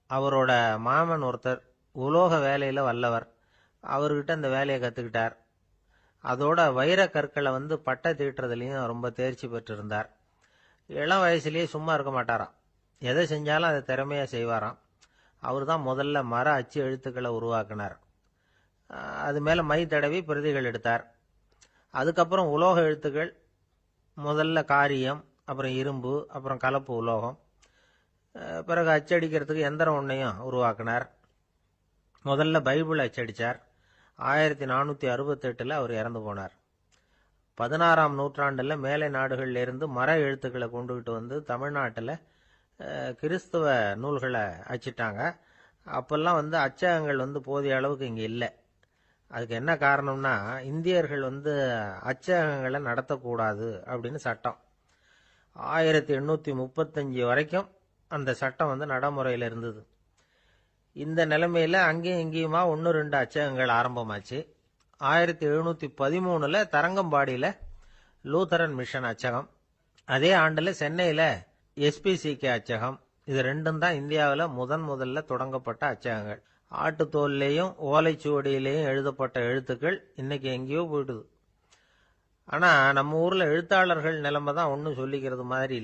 [SPEAKER 1] அவரோட மாமன் ஒருத்தர் உலோக வேலையில வல்லவர். அவர்கிட்ட அந்த வேலையை கத்துக்கிட்டார். அதோட வைர கற்களை பட்டை தீட்டுறதுலையும் ரொம்ப தேர்ச்சி பெற்றிருந்தார். இளம் வயசுலயே சும்மா இருக்க மாட்டாராம். எதை செஞ்சாலும் அதை திறமையா செய்வாராம். அவர் தான் முதல்ல மர அச்சு எழுத்துக்களை உருவாக்கினார். அது மேல மை தடவி பிரதிகள் எடுத்தார். அதுக்கப்புறம் உலோக எழுத்துக்கள், முதல்ல காரியம், அப்புறம் இரும்பு, அப்புறம் கலப்பு உலோகம். பிறகு அச்சடிக்கிறதுக்கு எந்திரம் ஒன்றையும் உருவாக்கினார். முதல்ல பைபிள் அச்சடிச்சார். 1468 அவர் இறந்து போனார். 16ஆம் நூற்றாண்டுல மேலை நாடுகள்ல இருந்து மர எழுத்துக்களை கொண்டுகிட்டு தமிழ்நாட்டில் கிறிஸ்துவ நூல்களை அச்சிட்டாங்க. அப்பெல்லாம் அச்சகங்கள் போதிய அளவுக்கு இங்கே இல்லை. அதுக்கு என்ன காரணம்னா, இந்தியர்கள் அச்சகங்களை நடத்தக்கூடாது அப்படின்னு சட்டம். 1835 வரைக்கும் அந்த சட்டம் நடைமுறையில் இருந்தது. இந்த நிலைமையில அங்கேயும் இங்கேயுமா 1-2 அச்சகங்கள் ஆரம்பமாச்சு. 1713 தரங்கம்பாடியில லூத்தரன் மிஷன் அச்சகம், அதே ஆண்டுல சென்னையில SPCK அச்சகம். இது ரெண்டும் தான் இந்தியாவில் முதல்ல தொடங்கப்பட்ட அச்சகங்கள். ஆட்டுத்தோல்லையும் ஓலைச்சுவடியிலையும் எழுதப்பட்ட எழுத்துக்கள் இன்னைக்கு எங்கேயோ போயிடுது. ஆனா நம்ம ஊர்ல எழுத்தாளர்கள் நிலைமை தான் ஒன்னும் சொல்லிக்கிறது மாதிரி இல்லை.